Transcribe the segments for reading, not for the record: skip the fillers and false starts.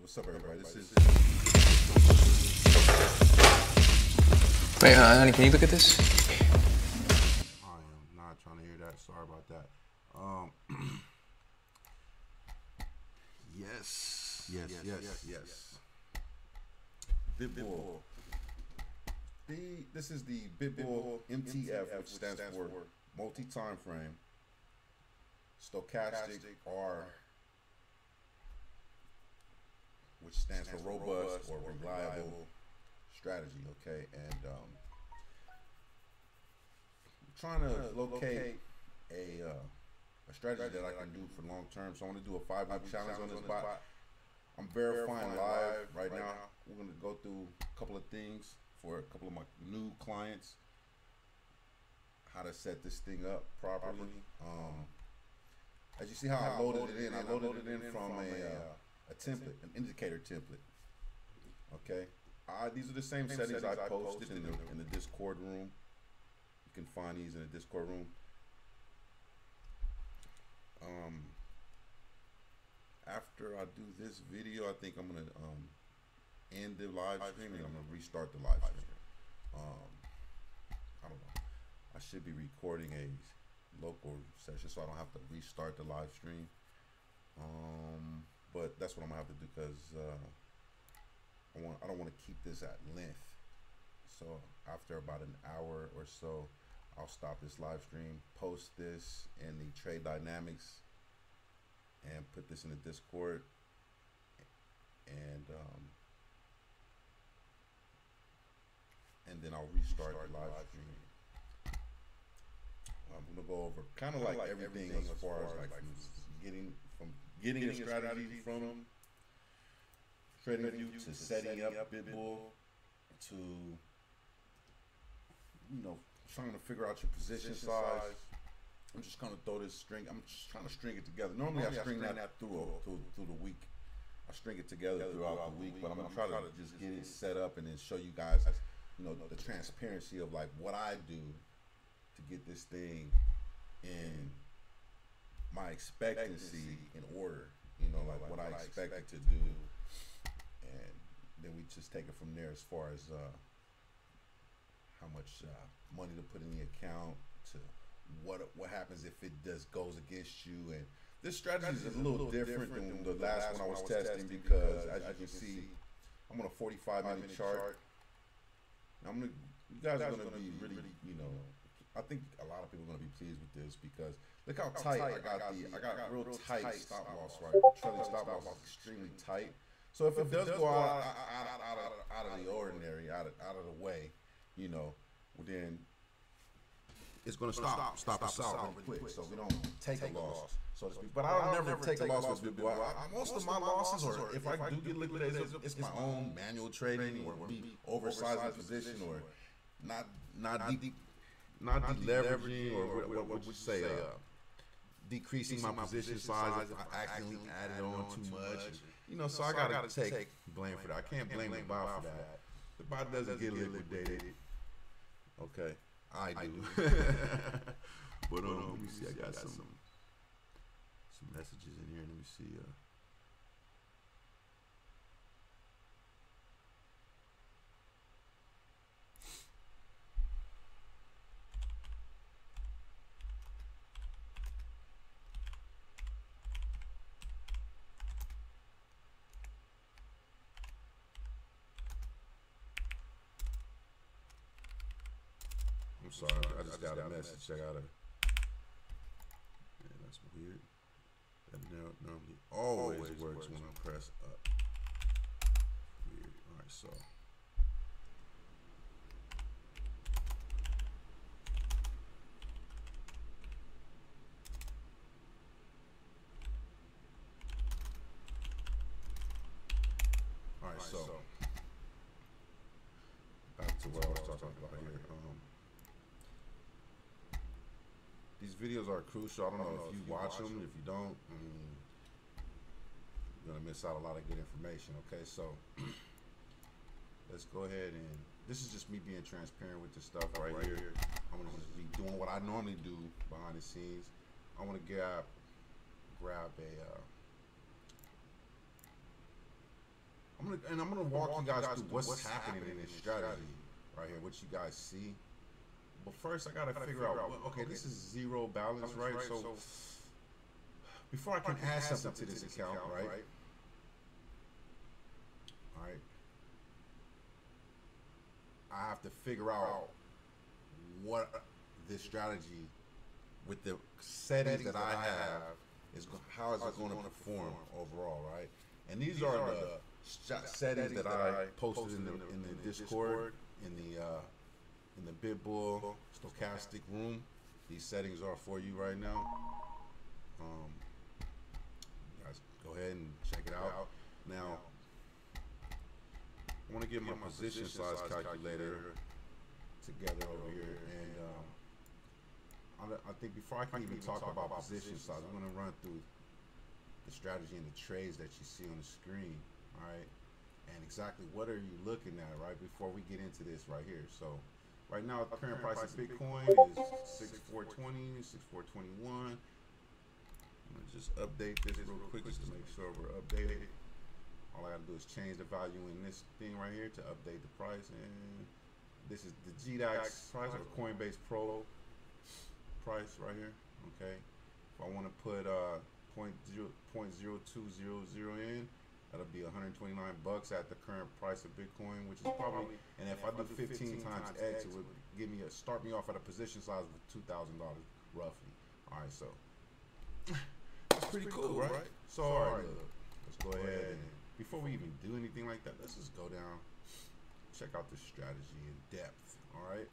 What's up, everybody? This is. Wait, honey, can you look at this? I am not trying to hear that. Sorry about that. Yes. bitBull. This is the bitBull MTF, which stands for multi-time frame stochastic R, which stands for robust or reliable strategy. Okay, and I'm trying to locate a strategy that I can do for long term. So I want to do a 5-week challenge on this bot. I'm verifying live right now. We're going to go through a couple of things for a couple of my new clients, how to set this thing up properly. As you see how I loaded it in, I loaded it in from a template, an indicator template. Okay, these are the same settings I posted in the Discord room. You can find these in the Discord room. After I do this video, I think I'm gonna end the live stream and I'm gonna restart the live stream. I don't know. I should be recording a local session, so I don't have to restart the live stream. But that's what I'm gonna have to do because I don't want to keep this at length. So after about an hour or so, I'll stop this live stream, post this in the trade dynamics, and put this in the Discord, and then I'll restart the live stream. I'm gonna go over kind of like everything as far as like getting a strategy from TradingView to setting up bitBull to trying to figure out your position size. I'm just gonna throw this string. I'm just trying to string it together. Normally I string that through the week. I string it together throughout the week, but I'm gonna try to just get it set up and then show you guys, the transparency of like what I do to get this thing in my expectancy in order. Like what I expect it to do, and then we just take it from there as far as how much money to put in the account, to what happens if it goes against you. And this strategy is a little different than the last one I was testing because, as you can see, I'm on a 45-minute chart. Now you guys are gonna be really, I think a lot of people are gonna be pleased with this because look how tight I got real tight stop loss, right? Trailing stop loss is extremely tight. So if it does go out of the ordinary, out of the way, then it's going to stop us out really quick, so we don't take a loss, so to speak. But I'll never take a loss with bitBull. Most of my losses, or if I do get liquidated, it's my own manual trading, or me oversizing position, or not deleveraging, or what would you say, decreasing my position size if I accidentally added on too much. So I gotta take blame for that. I can't blame the bot for that. The bot doesn't get liquidated. Okay. I do. But let me see. I got some messages in here. Let me see. I'm sorry, I just got a message. That's weird. That normally always works when I press up. Weird. Alright, so. Alright, so. Back to what I was talking about here. These videos are crucial. I don't know if you watch them. If you don't, you're gonna miss out a lot of good information. Okay, so let's go ahead, and this is just me being transparent with this stuff right here. I'm gonna just be doing what I normally do behind the scenes. I want to grab a I'm gonna walk you guys through what's happening in this strategy right here, what you guys see. But first, I gotta figure out. Okay, this is zero balance, right? So before I can add something to this account, right? All right, I have to figure out what this strategy with the settings that I have is how is it going to perform overall, right? And these are the settings that I posted in the Discord in the bitBull Stochastic room. These settings are for you right now. Guys, go ahead and check it out. Now, I want to get my position size calculator together over here, and I think before I can even talk about position size, I'm going to run through the strategy and the trades that you see on the screen, all right? And exactly what are you looking at, right, before we get into this right here. So right now, the current price of Bitcoin is 6420, 6421. I'm going to just update this real quick just to make sure we're updated. All I got to do is change the value in this thing right here to update the price. And this is the GDAX price or Coinbase Pro price right here. Okay. If I want to put 0.0200 in, that'll be 129 bucks at the current price of Bitcoin, which is probably, and if I do 15 times X, it would give me start me off at a position size of $2,000 roughly. All right, so that's pretty cool, right? So all right, look, let's go ahead and before we even do anything like that, let's just go down, check out this strategy in depth. All right,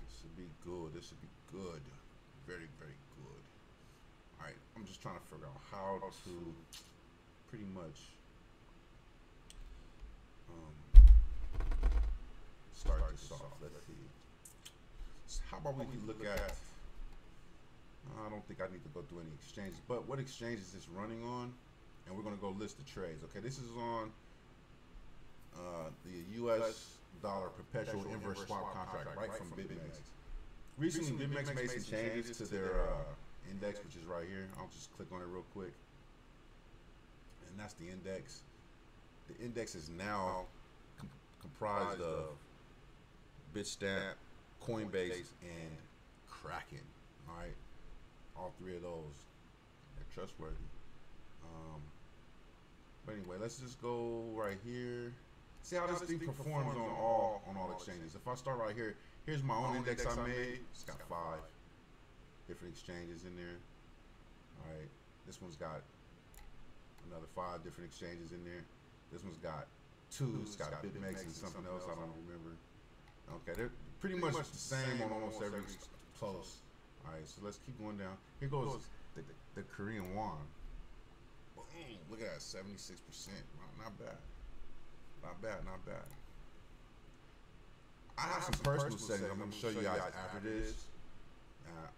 this should be good. This should be good, very, very good. All right, I'm just trying to figure out how to pretty much start this off. Let's see. So how about we look at? I don't think I need to go through any exchanges, but what exchange is this running on? And we're going to go list the trades. Okay, this is on the US dollar perpetual inverse swap contract, right from bitMEX. Recently, bitMEX made some changes to their index, which is right here. I'll just click on it real quick. And that's the index. The index is now comprised of Bitstamp, Coinbase, and Kraken. All right, all three of those, they're trustworthy. But anyway, let's just go right here. See how this thing performs on all exchanges. If I start right here, here's my own index I made. It's got 5 different exchanges in there. All right, this one's got another 5 different exchanges in there. This one's got 2. It's got bitMEX and something else I don't remember. Okay, they're pretty much the same on almost every close. All right, so let's keep going down. Here goes the Korean won. Look at that, 76%. Not bad. Not bad, not bad. I have some personal settings I'm going to show you guys after this.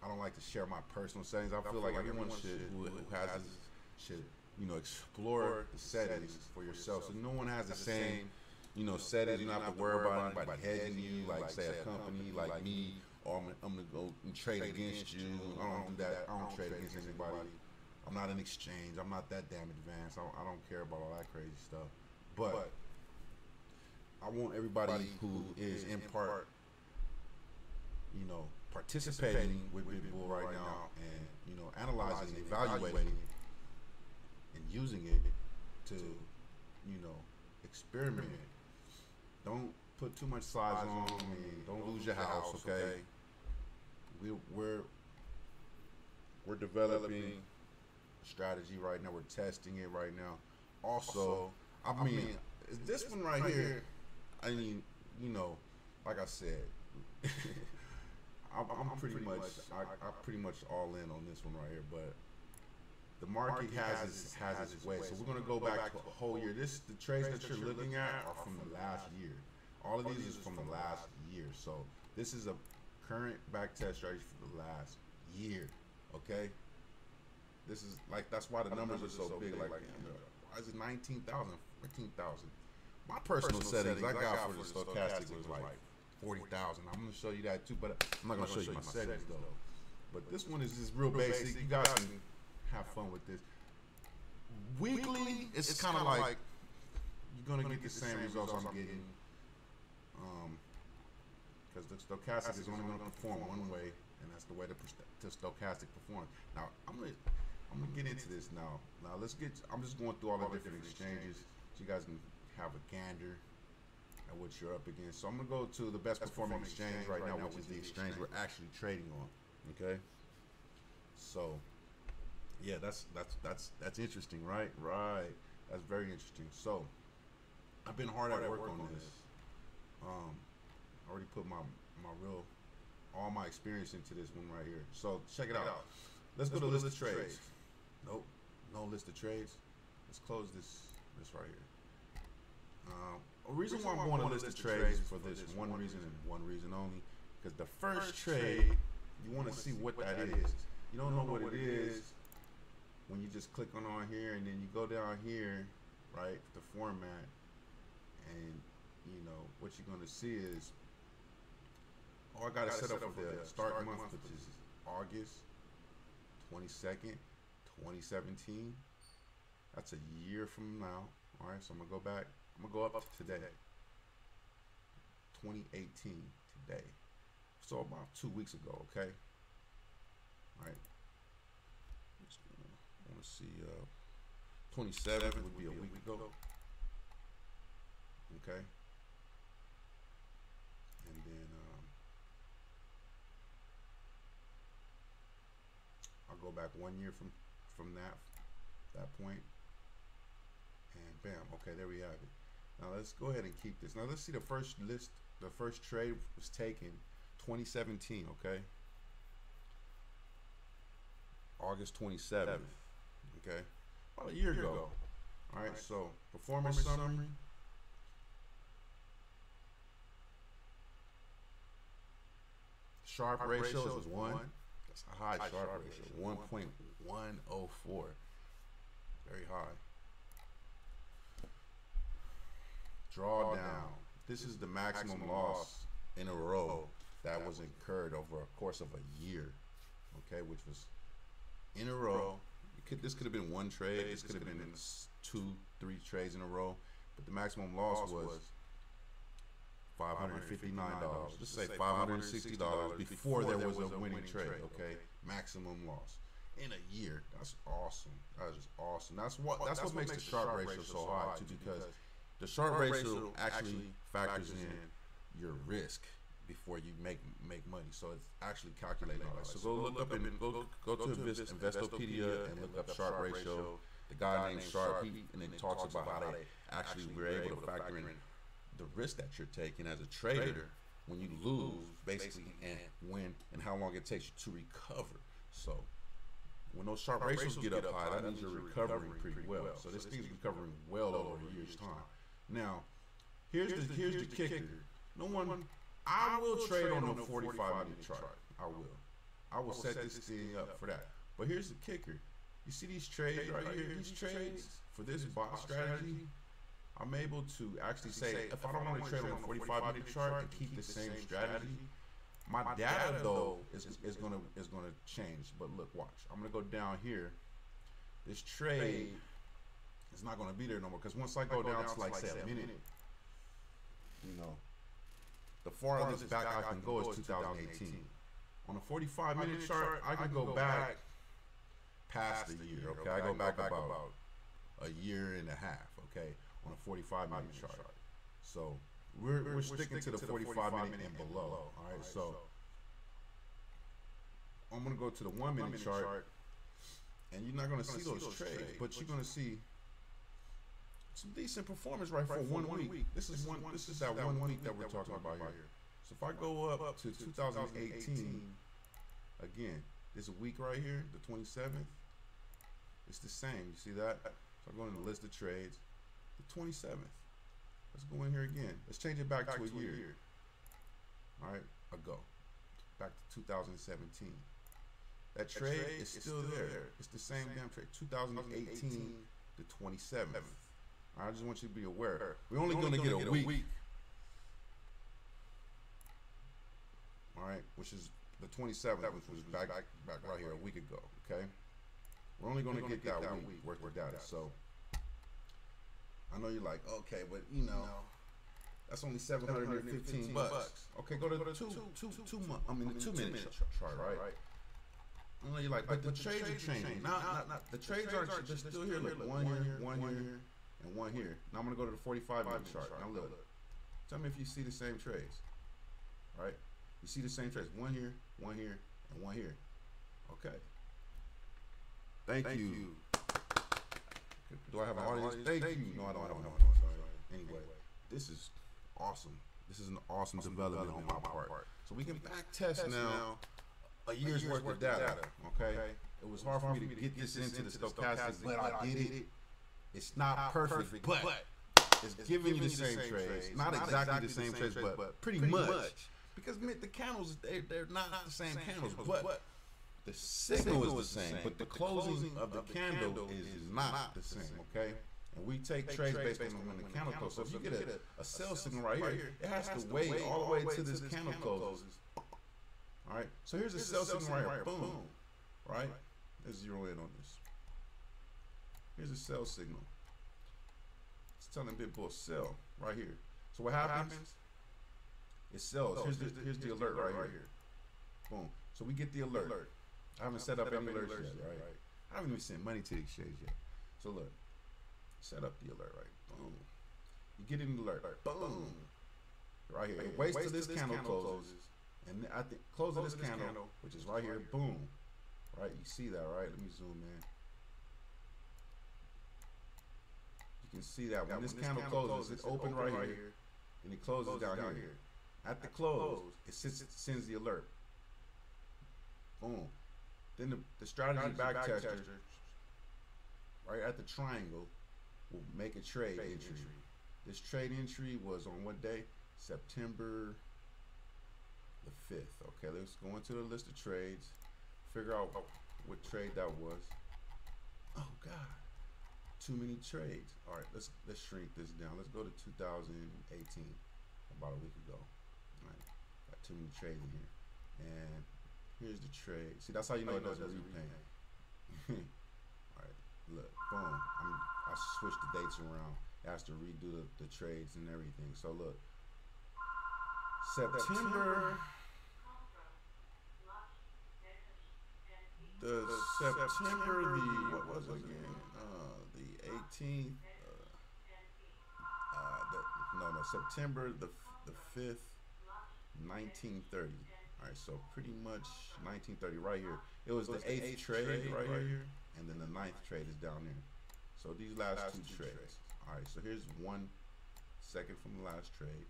I don't like to share my personal settings. I feel like everyone who has this should, explore the settings for yourself. So no one has the same, settings. You don't have to worry about anybody hedging you, like say a company like me, or I'm going to go and trade against you. I don't do that. I don't trade against anybody. I'm not an exchange. I'm not that damn advanced. I don't care about all that crazy stuff. But I want everybody who is in part, participating with bitBull right now and, analyzing and evaluating and using it to, experiment. Don't put too much size on. Don't lose your house, okay? We're developing strategy right now. We're testing it right now. Also, this one right here, like I said, I'm pretty much all in on this one right here, but the market has its way. So we're gonna go back to a whole year. The trades that you're looking at are from the last year. All of these is from the last year. So this is a current back test strategy for the last year. Okay. This is that's why the numbers are so big. Like, why is it 19,000, 14,000? My personal settings I got for the stochastic was like 40,000. I'm gonna show you that too, but I'm not gonna show you my settings though. But this one is just real basic. You guys can have fun with this. weekly, it's kind of like you're gonna get the same results I'm getting, because the stochastic is only gonna perform one way, and that's the way the stochastic performs. Now I'm gonna get into this now. Now I'm just going through all the different exchanges so you guys can have a gander at what you're up against. So I'm gonna go to the best performing exchange right now, which is the exchange we're actually trading on. Okay. So yeah, that's interesting, right? Right. That's very interesting. So I've been hard at work on this. I already put all my experience into this one right here. So check it out. Let's go to list of trades. Nope, no list of trades. Let's close this right here. A reason why I'm going to list of trades for this one reason and one reason only, because the first trade, you want to see what that is. You don't know what it is when you just click on here and then you go down here, right, the format, and you know what you're going to see is, I got it set up for the start month, which is August 22nd, 2017. That's a year from now. All right, so I'm gonna go back. I'm gonna go up to today, 2018 today. So about 2 weeks ago. Okay. All right. I want to see 27th would be a week ago. Okay. And then I'll go back 1 year from that point, and bam. Okay, there we have it. Now let's go ahead and keep this. Now let's see the first trade was taken 2017. Okay, August 27th. Okay, about a year ago. All right, so performance summary. Sharp ratio was 1. That's a high sharp ratio, 1.104. Very high. Drawdown. This is the maximum loss in a row that was incurred over a course of a year. Okay, which was in a row. This could have been one trade. This could have been 2, 3 trades in a row. But the maximum loss was $559. Just say $560 before there was a winning trade. Okay, maximum loss in a year. That's awesome. That is just awesome. That's what makes the Sharpe ratio so high too, because the Sharpe ratio actually factors in your risk before you make money. So it's actually calculating all that. So go look up and go to Investopedia and look up Sharpe ratio. The guy named Sharpe, and then talks about how they actually were able to factor in the risk that you're taking as a trader when you lose, basically, and when and how long it takes you to recover. So when those Sharpe ratios get up high, that means you're recovering pretty well. So this thing's recovering well over a year's time. Now, here's the kicker. I will trade on a 45-minute chart. I will set this thing up for that. But here's the kicker. You see these trades right here? These trades for this bot strategy, I'm able to actually say, if I don't want to trade on a 45-minute chart and keep the same strategy, my data though is gonna change. But look, watch. I'm gonna go down here. This trade is not gonna be there no more, because once I go down to, like, say, a minute, you know, the farthest back I can go is 2018. On a 45-minute chart, I can go back past the year. Okay, I go back about a year and a half. Okay, on a 45-minute chart. So we're sticking to the 45-minute and below. All right, so I'm gonna go to the 1-minute chart, and you're not gonna see those trades, but you're gonna see some decent performance for 1 week. This is that 1 week that we're talking about here. So if I go up to 2018 again, this week right here, the 27th, it's the same. You see that? So I go in the list of trades, the 27th. Let's go in here again. Let's change it back to a year. All right, ago, back to 2017. That trade is still there. It's the same damn trade. 2018 to 27th. I just want you to be aware. We're only going to get a week. All right, which is the 27th, which was back right here a week ago. Okay, we're only going to get that week worth of data. So I know you're like, okay, but you know, that's only $715. Okay, go to the 2-minute chart, right? I know you're like, but the trades are changing. Now, the trades are just still here. Look, one here, and one here. Now I'm gonna go to the 45-minute chart. Now look, tell me if you see the same trades, right? You see the same trades. One here, and one here. Okay. Thank you. Do I have an audience? Thank you. No, I don't have an audience. Anyway, this is awesome. This is an awesome development on my part. So we can back test now a year's worth of data. Okay. It was hard for me to get this into the stochastic, but I did it. It's not perfect, but it's giving you the same trades. Not exactly the same trades, but pretty much. Because the candles, they're not the same candles, but the signal is the same, but the closing of the candle is not the same, okay? And we take trades based on when the candle closes. So if you get a sell signal right here, it has to wait all the way to this candle closes. All right, so here's a sell signal right here, boom, right? Let's zero in on this. Here's a sell signal. It's telling bitBull sell right here. So what happens? It sells. Here's the alert right here. Boom. So we get the alert. I haven't set up any alerts yet, right? I haven't even sent money to the exchange yet. So look, set up the alert, right? Boom. You get an alert. Boom. Right here. It waits till this candle closes. And at the close of this candle, which is right here, boom. Right? You see that, right? Let me zoom in. You can see that when this candle closes, it's open right here, and it closes down here. At the close, it sends the alert. Boom. Then the strategy backtester, right at the triangle, will make a trade entry. This trade entry was on what day? September the 5th. Okay, let's go into the list of trades, figure out what trade that was. Oh God, too many trades. All right, let's shrink this down. Let's go to 2018, about a week ago. All right, got too many trades in here, and here's the trade. See, that's how you know it doesn't repaint. All right, look, boom. I switched the dates around. It has to redo the trades and everything. So look, September what was it again? The 18th. September the 5th, 1930. All right, so pretty much 1930 right here. It was the 8th trade right here, and then the 9th trade is down here. So these last two trades. All right, so here's 1 second from the last trade.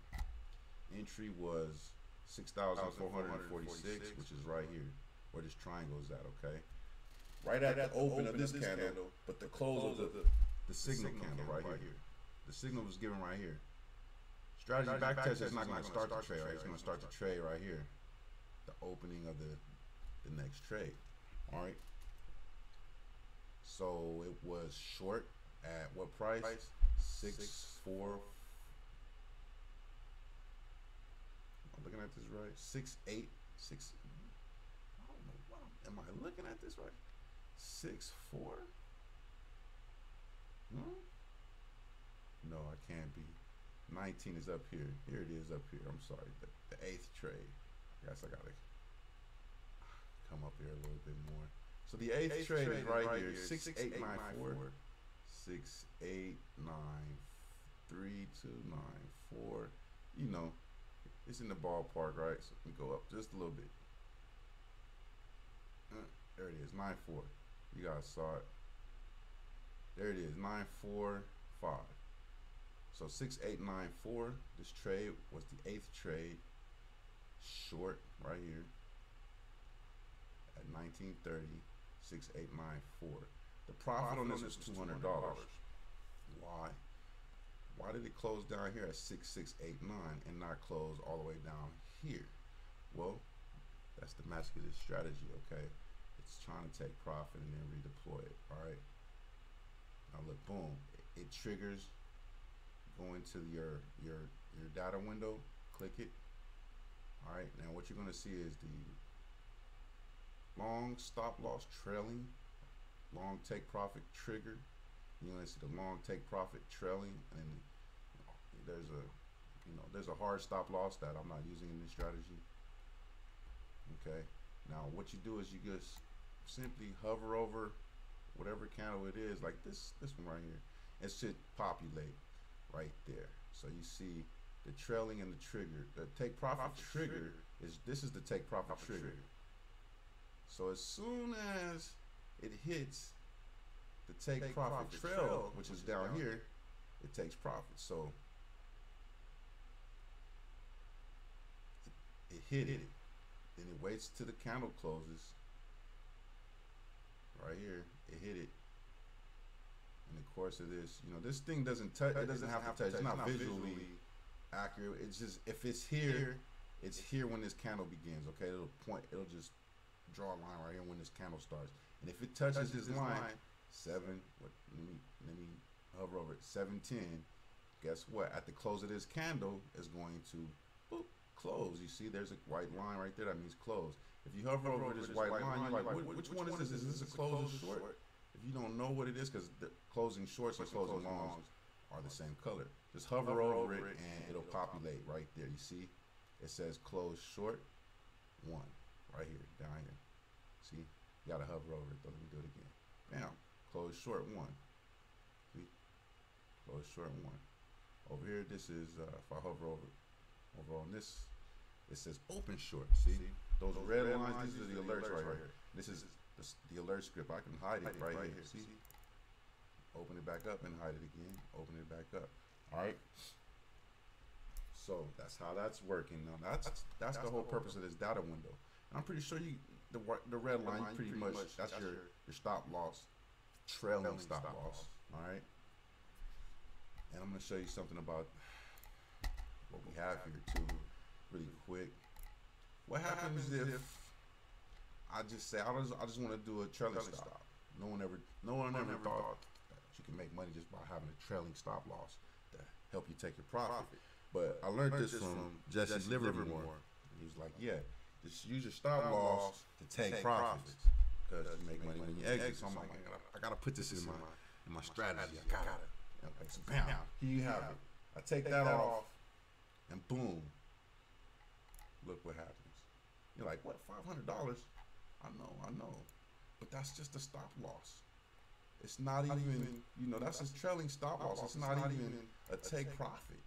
Entry was 6,446, which is right here, where this triangle is at, okay? Right at the open of this candle, but the close of the signal candle right here. The signal was given right here. Strategy backtest is not going to start the trade, right? It's going to start the trade right here. The opening of the next trade. All right. So it was short at what price? 6.4. I'm looking at this right. 6.8. 6. I don't know what am I looking at this right? 6.4. No, I can't be. 19 is up here. Here it is up here. I'm sorry. The 8th trade. I guess I gotta come up here a little bit more. So the 8th trade is right here. 6.894. 6.893.294. You know, it's in the ballpark, right? So we go up just a little bit. There it is, 9.4. You guys saw it. There it is, 9.45. So 6.894. This trade was the 8th trade, short right here at 1930. 6.894. The profit on this was $200. Why? Why did it close down here at 6.689 and not close all the way down here? Well, that's the magic of this strategy, okay? It's trying to take profit and then redeploy it, all right? Now look, boom, it triggers. Go into your data window, click it. All right, now what you're gonna see is the long stop loss trailing long take profit trigger. You're gonna see the long take profit trailing, and there's a hard stop loss that I'm not using in this strategy. Okay, now what you do is you just simply hover over whatever candle it is, like this one right here. It should populate right there. So you see the trailing and the trigger. The take profit trigger this is the take profit trigger. So as soon as it hits the take profit trail, which is down here, it takes profit. So it hit it, then it waits till the candle closes. Right here, it hit it. In the course of this, this thing doesn't touch. It doesn't have to touch. It's not visually accurate. It's just if it's here when this candle begins. Okay, it'll just draw a line right here when this candle starts. And if it touches this line, let me hover over it. 7:10. Guess what? At the close of this candle is going to boop, close. You see, there's a white line right there. That means close. If you hover over this white line, you're like, which one is this? Is this a close or short? If you don't know what it is, because the closing shorts and closing longs are the same color, just hover over it and it'll populate right there. You see, it says close short 1 right here, down here. See, you gotta hover over it. Let me do it again. Bam, close short 1. See, close short 1. Over here, this is if I hover over on this, it says open short. See, those red lines, these are the alerts right here. This is the alert script. I can hide it right here. See, open it back up and hide it again. Open it back up. All right. So that's how that's working. Now that's the whole purpose of this data window. And I'm pretty sure the red line pretty much that's your stop loss, trailing stop loss. All right. And I'm gonna show you something about what we have here too, really quick. What happens if I just say I just want to do a trailing stop? No one ever thought that you can make money just by having a trailing stop loss to help you take your profit. But I learned this from Jesse Livermore. He was like, yeah, just use your stop loss to take profits because you make money when you exit. So I'm like, I gotta put this in my strategy. I gotta. Okay, so bam, here you have it. I take that off, and boom, look what happens. You're like, what, $500? I know, but that's just a stop loss. It's not even, that's a trailing stop loss. It's not even a take profit.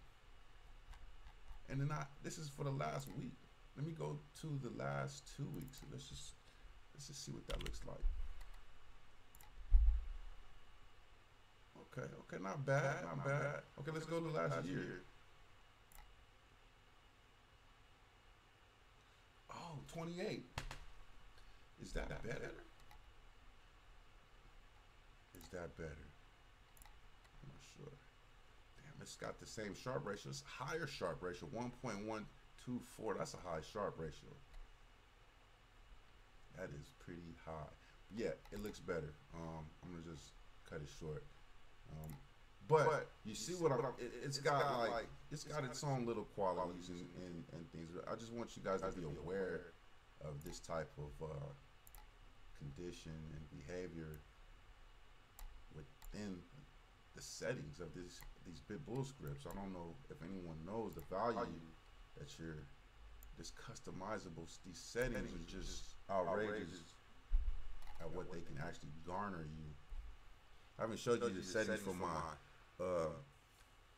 And then this is for the last week. Let me go to the last 2 weeks. Let's just see what that looks like. Okay, not bad. Okay, let's go to last year. Oh, 28. Is that better? Is that better? I'm not sure. Damn, it's got the same Sharpe ratio. It's higher Sharpe ratio, 1.124. That's a high Sharpe ratio. That is pretty high. Yeah, it looks better. I'm gonna just cut it short. But you see what it's got its own little qualities and things. I just want you guys to be aware of this type of condition and behavior within the settings of these bitBull scripts. I don't know if anyone knows the value that this customizable, these settings are just outrageous at what they can actually garner you. I haven't showed you the settings for my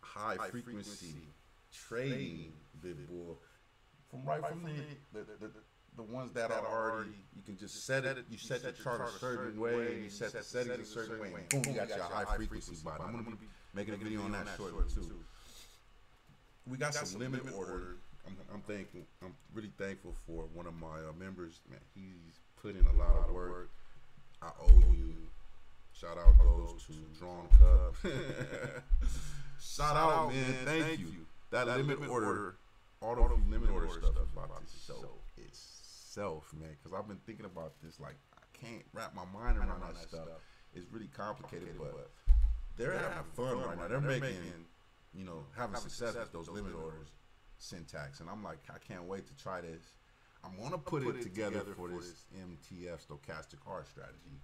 high frequency trading bitBull. From the ones that are already, you can just set it. You set the chart a certain way, and you set the settings a certain way, and boom, you got your high frequency bot. I'm gonna be making a video on that shortly too. We got some limit order. I'm really thankful for one of my members. Man, he's put in a lot of work. I owe you. Shout out goes to Drawn Cup. Shout out, man. Thank you. That limit order, auto limit order stuff is about to show itself, man. Because I've been thinking about this. Like, I can't wrap my mind around that stuff. It's really complicated, but they're having fun right now. They're making, having success with those limit orders syntax. And I'm like, I can't wait to try this. I'm going to put it together for this MTF Stochastic R strategy.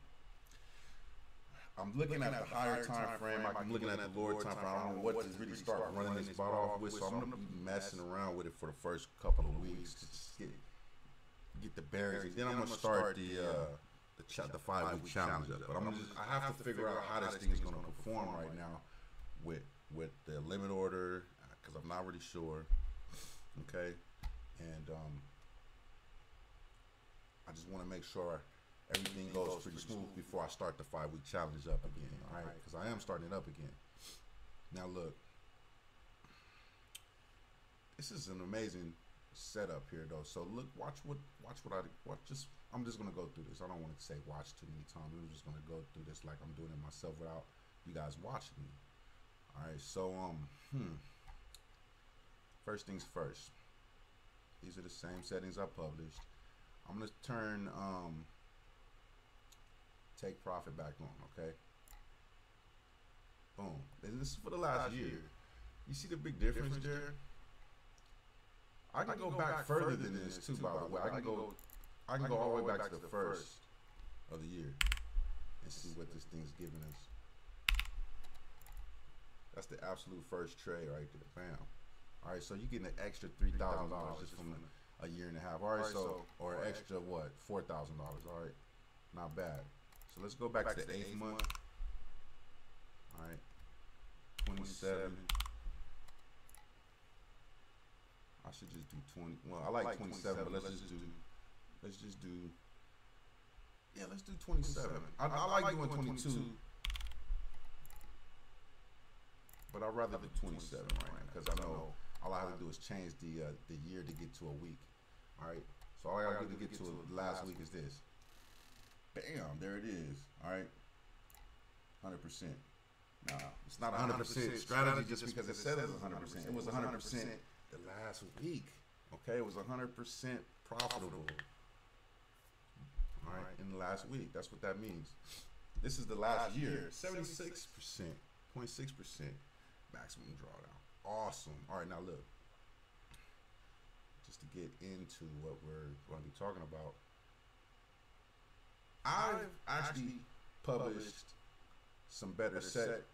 I'm looking at the higher time frame. I'm looking at the lower time frame. I don't know what to really start running this bot off with, so I'm gonna be messing around with it for the first couple of weeks to just get the bearings. And then I'm gonna start the 5-week challenge up. But I have to figure out how this thing is gonna perform right now with the limit order, because I'm not really sure. Okay, and I just want to make sure everything goes pretty smooth before I start the 5-week challenge up again. All right, because I am starting it up again. Now look, this is an amazing setup here though. So look, I'm just gonna go through this. I don't want to say watch too many times. I'm just gonna go through this like I'm doing it myself without you guys watching me. All right, so first things first. These are the same settings I published. I'm gonna turn take profit back on, okay? Boom. And this is for the last year. You see the big difference there? I can go back further than this too, by the way. I can go all the way back to the first of the year and see what this thing's giving us. That's the absolute first trade right there. Bam. All right, so you're getting an extra $3,000 just from a year and a half. All right, so or extra what? $4,000. All right, not bad. So let's go back to the 8th month. All right, 27. I should just do 20. Well, I like 27, but let's just do. Yeah, let's do 27. I like doing 22, but I'd rather do 27 right now because I know all I have to do is change the year to get to a week. All right, so all I gotta do to get to the last week is this. Bam, there it is. All right, 100%. Now it's not 100% strategy just because it said it was 100%. It was 100% the last week. Okay, it was 100% profitable. All right, in the last week. That's what that means. This is the last year. 76%, 0.6% maximum drawdown. Awesome. All right, now look. Just to get into what we're going to be talking about, I've actually published some better set.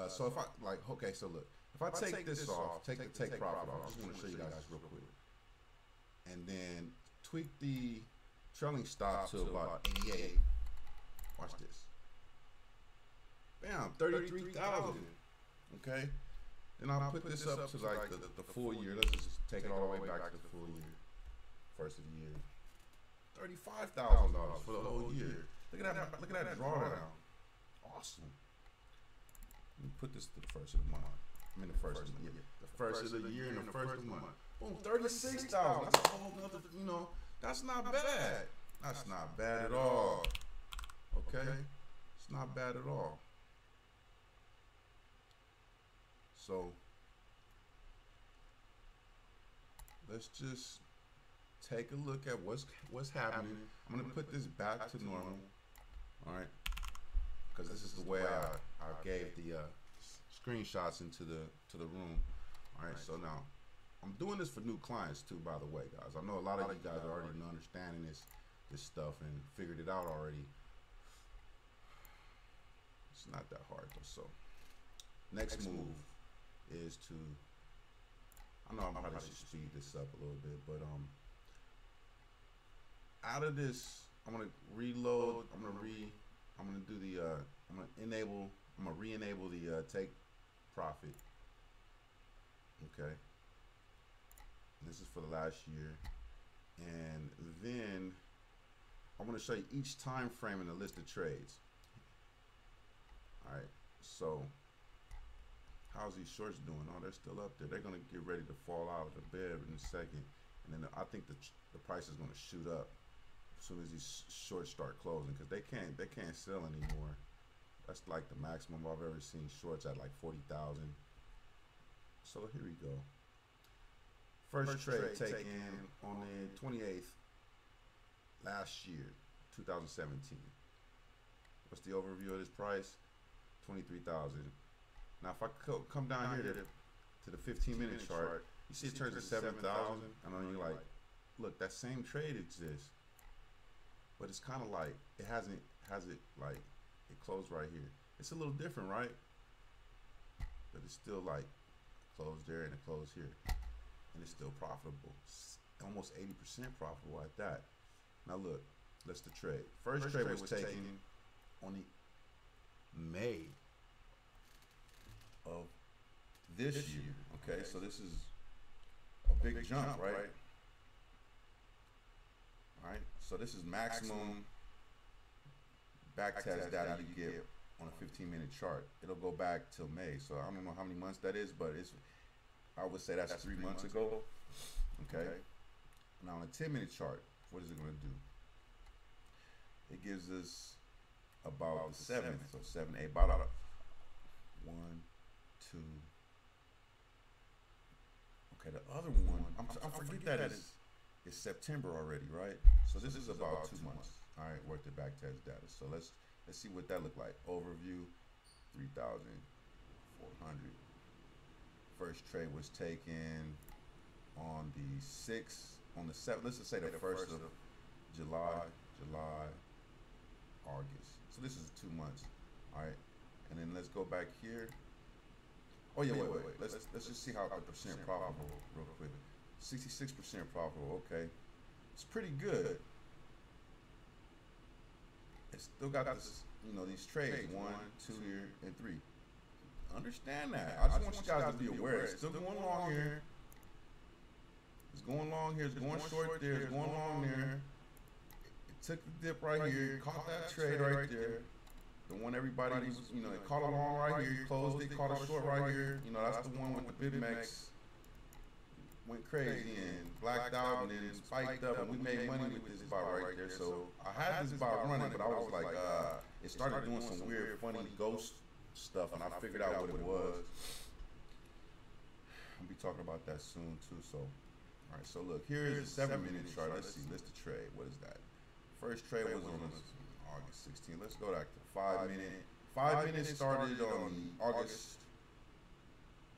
So if I okay, so look, if I take this off, take profit off, I just want to show you guys real quick, and then tweak the trailing stop to about 88. Watch this. Bam, 33,000. Okay. Then I'll put this up to like the full year. Let's just take it all the way back to the full year. First of the year. $35,000 for the whole year. Look at that! Look at that drawdown. Awesome. Let me put this to the first of the month. I mean the first of the month. Yeah, the first of the year and the first of the month. Boom, 36,000. That's a whole nother. You know, that's not bad. That's not bad at all. Okay, it's not bad at all. So let's just take a look at what's happening. I'm gonna put this back to normal. All right, because this is the way I gave the screenshots into the room. All right, so now I'm doing this for new clients too, by the way, guys. I know a lot of you guys are already understanding this stuff and figured it out already. It's not that hard though. So next move is to, I know I probably should speed this up a little bit, but out of this, I'm gonna reload. I'm gonna re-enable the take profit. Okay. This is for the last year, and then I'm gonna show you each time frame in the list of trades. All right. So how's these shorts doing? Oh, they're still up there. They're gonna get ready to fall out of the bed in a second, and then I think the price is gonna shoot up as soon as these shorts start closing, because they can't sell anymore. That's like the maximum I've ever seen shorts at, like 40,000. So here we go. First trade taken on the 28th last year, 2017. What's the overview of this price? 23,000. Now if I come down here to the 15-minute chart, you see it turns to 7,000. I know you're like, look, that same trade exists, but it's kind of like it hasn't like it closed right here. It's a little different, right? But it's still like close there and a close here, and it's still profitable. It's almost 80% profitable at that. Now look, let's the trade. First trade was taken on the May of this year. Okay, so this is a big jump, right? All right, so this is maximum backtest data you get on a 15-minute chart. It'll go back till May, so I don't know how many months that is, but it's, I would say that's 3 months ago. Okay, now on a 10-minute chart, what is it going to do? It gives us about the 7th, so 7, 8, about 1, 2. Okay, the other one, I forget that is September already, right? So this is about 2 months. All right, worth the backtest data. So let's see what that look like. Overview, 3,400. First trade was taken on the 6th, on the 7th. Let's just say the 1st of July, August. So this is 2 months. All right, and then let's go back here. Oh yeah, wait. Let's just see how the percent profitable real quick. 66% profitable. Okay, it's pretty good. It's still got this, you know, these trades 1, 2 here, and 3. Understand that. I just want you guys to be aware. It's still going long here. It's going long here. It's going short there. It's going long there. It took the dip right here. Caught that trade right there. The one everybody was, you know, it caught a long right here. Closed it. Caught a short right here. You know, that's the one with the bitMEX. Went crazy and blacked out and then spiked up, and we made money with this buy right there. So I had this buy running, but I was like, it started doing some weird, funny ghost stuff, and I figured out what it was. I'll be talking about that soon too. So, all right. So look, here is the 7-minute chart. Let's see. List the trade. What is that? First trade was on August 16th. Let's go back to 5-minute. 5 minutes started on August,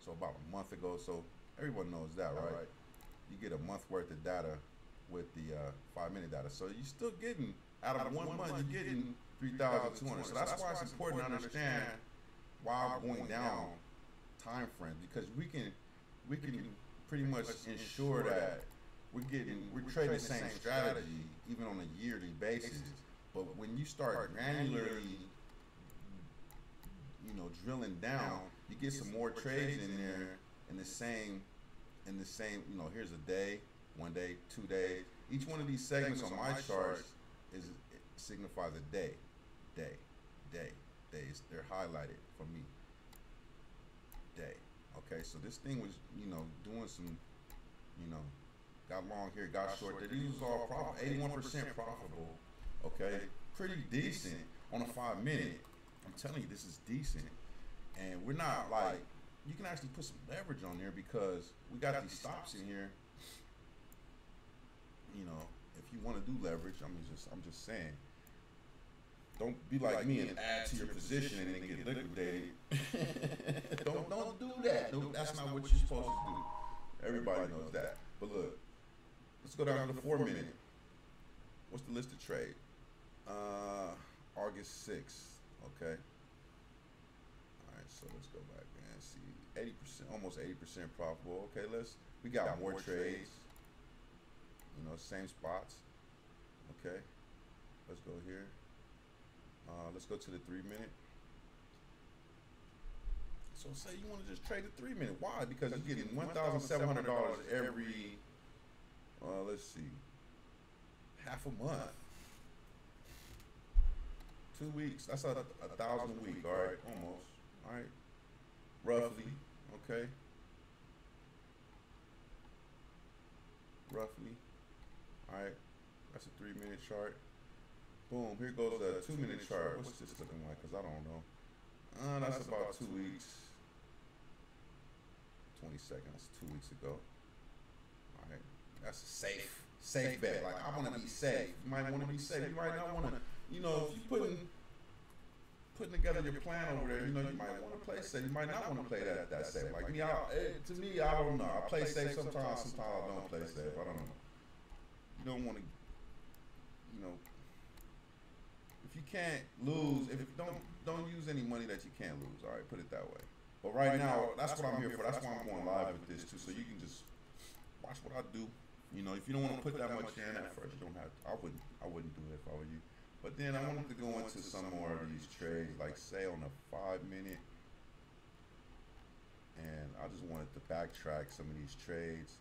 so about a month ago. So everyone knows that, right? You get a month worth of data with the 5-minute data. So you're still getting, out of 1 month, you're getting 3,200. So that's why it's important to understand why I'm going down time frames, because we can pretty much ensure that we're trading the same strategy even on a yearly basis. But when you start granularly, you know, drilling down, you get some more trades in there in the same, you know, here's a day, 1 day, 2 days. Each one of these segments on my charts signifies a day. They're highlighted for me. Day. Okay, so this thing was, you know, doing some, you know, got long here, got short there. These was all profitable, 81% profitable. Okay, pretty decent on a 5-minute. I'm telling you, this is decent. And we're not like, you can actually put some leverage on there because we got these stops in here. You know, if you want to do leverage, I'm just saying, don't be like me and add to your position and then get liquidated. don't do that. That's not what you're supposed to do. Everybody knows that. But look, let's go down to the 4-minute. What's the listed trade? August 6th. Okay. All right, so let's go back and see. 80%, almost 80% profitable. Okay, we got more trades. You know, same spots. Okay, let's go here. Let's go to the 3-minute. So say you want to just trade the 3-minute. Why? Because you're getting $1,700 every, let's see, half a month. 2 weeks. That's $1,000 a week. All right, almost. All right, roughly. Okay, roughly. All right, that's a 3-minute chart. Boom, here goes a 2-minute chart. What's this looking like? Because I don't know. That's about 2 weeks. 20 seconds, 2 weeks ago. All right, that's a safe bet. Like, I want to be safe. You might want to be safe. You might not want to, you know, if you're putting together your plan over there, you know, you might want to play safe. You might not want to play that safe. Like me, to me, I don't know. I play safe sometimes I don't play safe. I don't know. You don't want to, you know, if you can't lose, if you don't don't use any money that you can't lose. All right, put it that way. But right now, that's what I'm here for. That's why I'm going live with this too, so you can just watch what I do. You know, if you don't want to put that much in at first, you don't have to. I wouldn't do it if I were you. But then I wanted to go into some more of these trades, like say on a 5-minute, and I just wanted to backtrack some of these trades.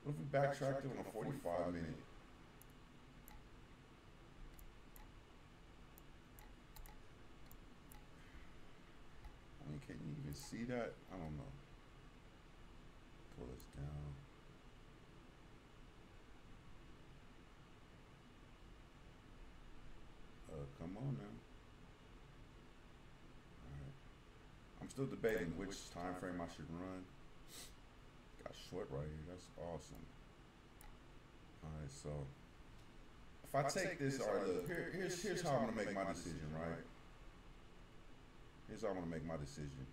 What if we backtracked it on a 45-minute? I mean, can you even see that? I don't know. Pull this down. Come on now. Alright. I'm still debating which time frame I should run. Got short right here. That's awesome. Alright, so if I take this, alright, look, here's how I'm gonna make my decision, right? Here's how I'm gonna make my decision.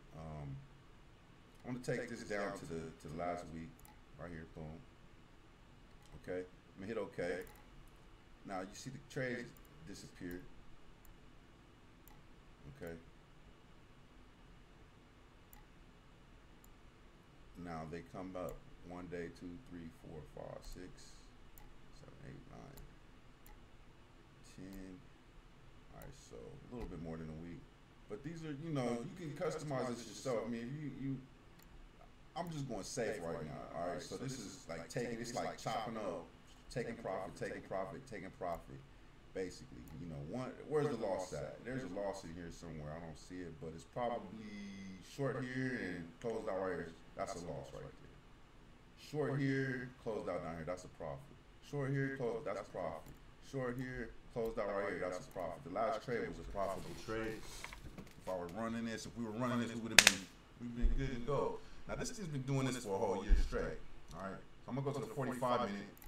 I'm gonna take this down to the last week, right here, boom. Okay, I'm gonna hit OK. Now you see the trades disappeared. Okay. Now they come up 1 day, 2, 3, 4, 5, 6, 7, 8, 9, 10. All right, so a little bit more than a week. But these are, you know, you can customize this yourself. I mean, I'm just going safe right now. All right, so this is like it's like chopping up, taking profit, taking profit, taking profit. Basically, you know, where's the loss at? There's a loss in here somewhere. I don't see it, but it's probably short here and closed out right here. That's a loss right there. Short here, closed out down here. That's a profit. Short here, closed. That's a profit. Short here, closed out right here. That's a profit. The last trade was a profitable trade. If I were running this, if we were running this, we'd been good to go. Now this thing's been doing this for a whole year straight. All right, so I'm gonna go to the 45-minute.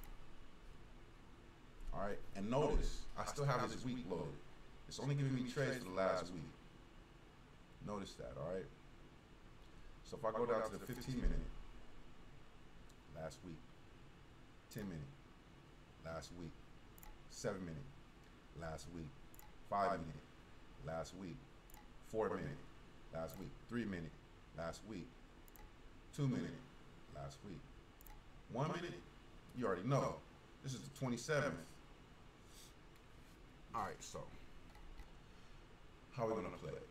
All right, and notice I still have this week loaded. It's only giving me trades for the last week. Notice that, all right? So if I go down to the 15-minute, last week, 10-minute, last week, 7-minute, last week, 5-minute, last week, 4-minute, last week, 3-minute, last week, 2-minute, last week, 1 minute, you already know. This is the 27th. All right, so how are we gonna play it?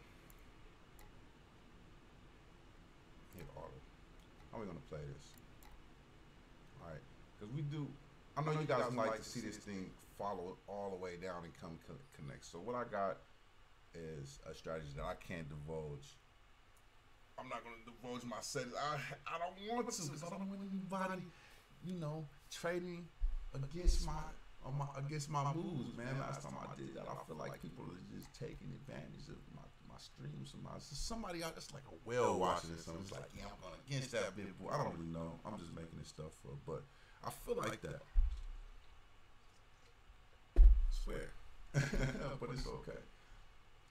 Hit auto. How are we gonna play this? All right, because we do. I know you guys like to see this thing follow all the way down and come connect. So what I got is a strategy that I can't divulge. I'm not gonna divulge my settings. I don't want to, because I don't want anybody, you know, trading against my moves, man. Last time I did that, I feel like people are just taking advantage of my streams. Somebody out that's like a whale watching or something. It's like, yeah, I'm going against that bitBull. I don't really know. I'm just making this stuff up, but I feel like that. I swear. But it's okay.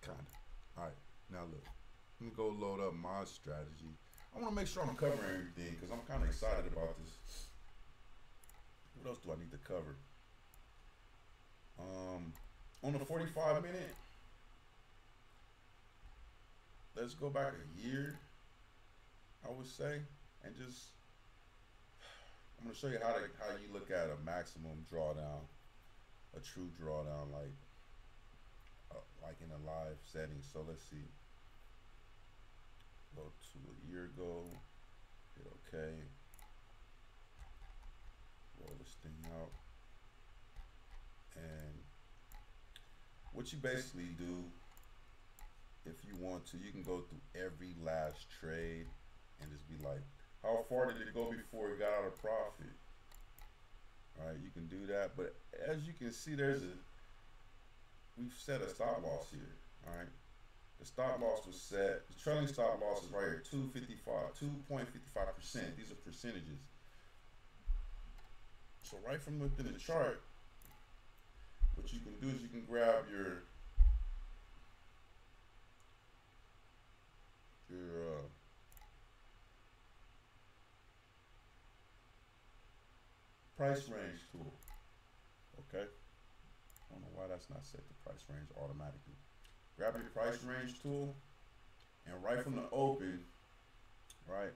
Kinda. Alright, now look. Let me go load up my strategy. I want to make sure I'm covering everything because I'm kind of excited about this. What else do I need to cover? On the 45-minute, let's go back a year, I would say, and just, I'm going to show you how you look at a maximum drawdown, a true drawdown, like in a live setting. So let's see. Go to a year ago, hit OK, roll this thing out, and what you basically do, if you want to, you can go through every last trade and just be like, how far did it go before it got out of profit? All right, you can do that, but as you can see, we've set a stop loss here. All right, the stop loss was set. The trailing stop loss is right here, 2.55%. These are percentages. So right from within the chart, what you can do is you can grab your price range tool. Okay, I don't know why that's not set to price range automatically. grab your price range tool, and right from the open, right,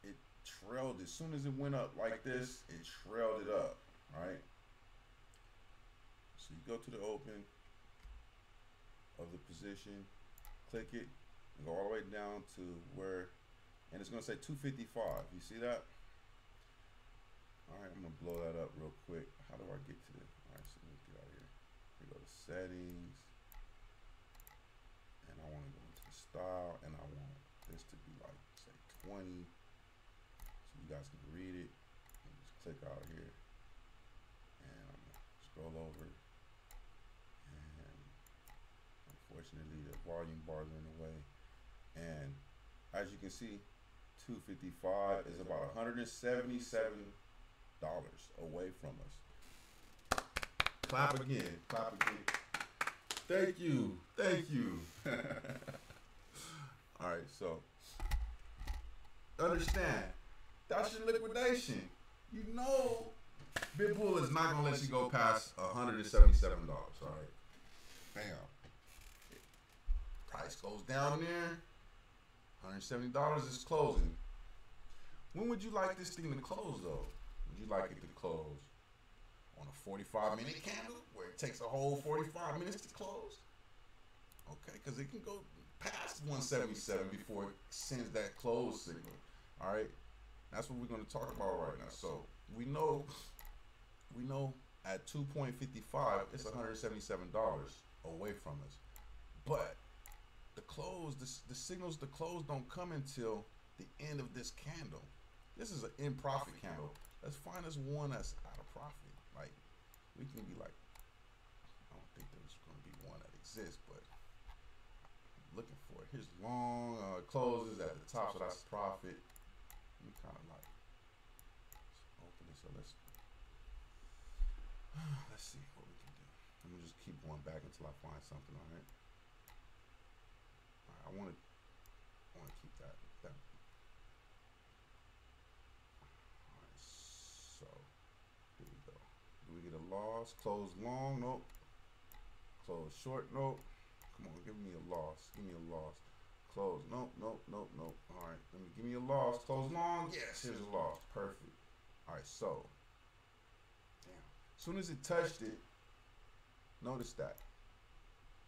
it trailed. As soon as it went up like this, it trailed it up, right? So you go to the open of the position, click it, and go all the way down to where, and it's gonna say 255. You see that? All right, I'm gonna blow that up real quick. How do I get to it? All right, so let me get out of here. We go to settings, and I want to go into the style, and I want this to be like, say, 20, so you guys can read it. And just click out here, and I'm gonna scroll over, and unfortunately the volume bars are in the way. And as you can see, 255 is about $177 away from us. Clap again, clap again. Thank you, thank you. All right, so understand, that's your liquidation. You know bitBull is not gonna let you go past $177, all right? Bam. Price goes down there, $170 is closing. When would you like this thing to close though? Would you like it to close on a 45-minute candle where it takes a whole 45 minutes to close? Okay, because it can go past 177 before it sends that close signal. All right, that's what we're going to talk about right now. So we know at 2.55 it's $177 away from us, but the close, the signals to close don't come until the end of this candle. This is an in profit candle. Let's find us one that's out of profit. Like, we can be like, I don't think there's going to be one that exists, but I'm looking for it. Here's long closes at the top, so that's profit. I'm kind of like, let's open it. So let's see what we can do. Let me just keep going back until I find something on it. I want to keep that. All right, so here we go. Do we get a loss? Close long? Nope. Close short? Nope. Come on, give me a loss. Give me a loss. Close? Nope, nope, nope, nope. All right, let me give me a loss. Close long? Yes, here's a loss. Perfect. All right, so damn. As soon as it touched it, notice that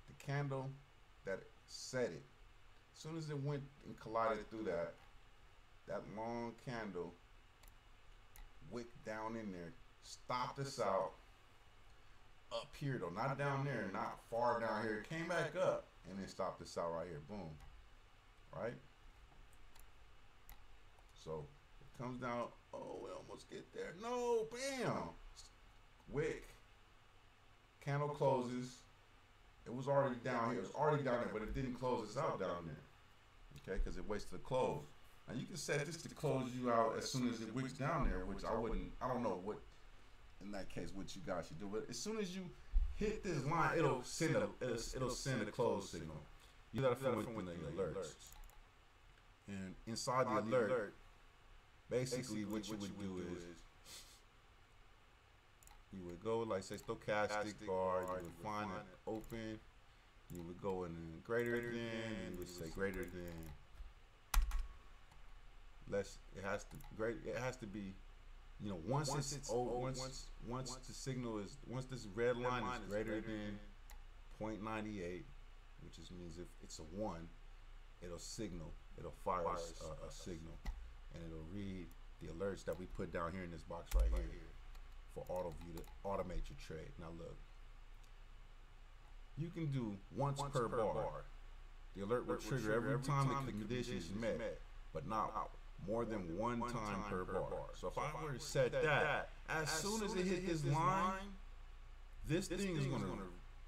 the candle that set it. As soon as it went and collided through that long candle, wick down in there, stopped us out up here though, not down there, not far down here. It came back up and then stopped us out right here. Boom. Right? So it comes down. Oh, we almost get there. No, bam. Wick. Candle closes. It was already down here. It was already down there, but it didn't close us out down there. Okay, because it wasted the close. Now you can set this to close you out as soon as it wicks down there, which I don't know what, in that case, what you guys should do. But as soon as you hit this line, it'll send a close signal. You gotta fill in the alerts. And inside the alert, basically what you would do is you would go like say stochastic bar, you would find it open, you would go in greater than, you would say greater than less. It has to be, you know, once the signal is, once this red line is greater than 0.98, which means if it's a 1, it'll fire a signal, and it'll read the alerts that we put down here in this box right here for AutoView to automate your trade. Now look, you can do once per bar. The alert will trigger every time the condition is met, but not more than one time per bar. So if I were to set that, as soon as it hit this line, this thing is going to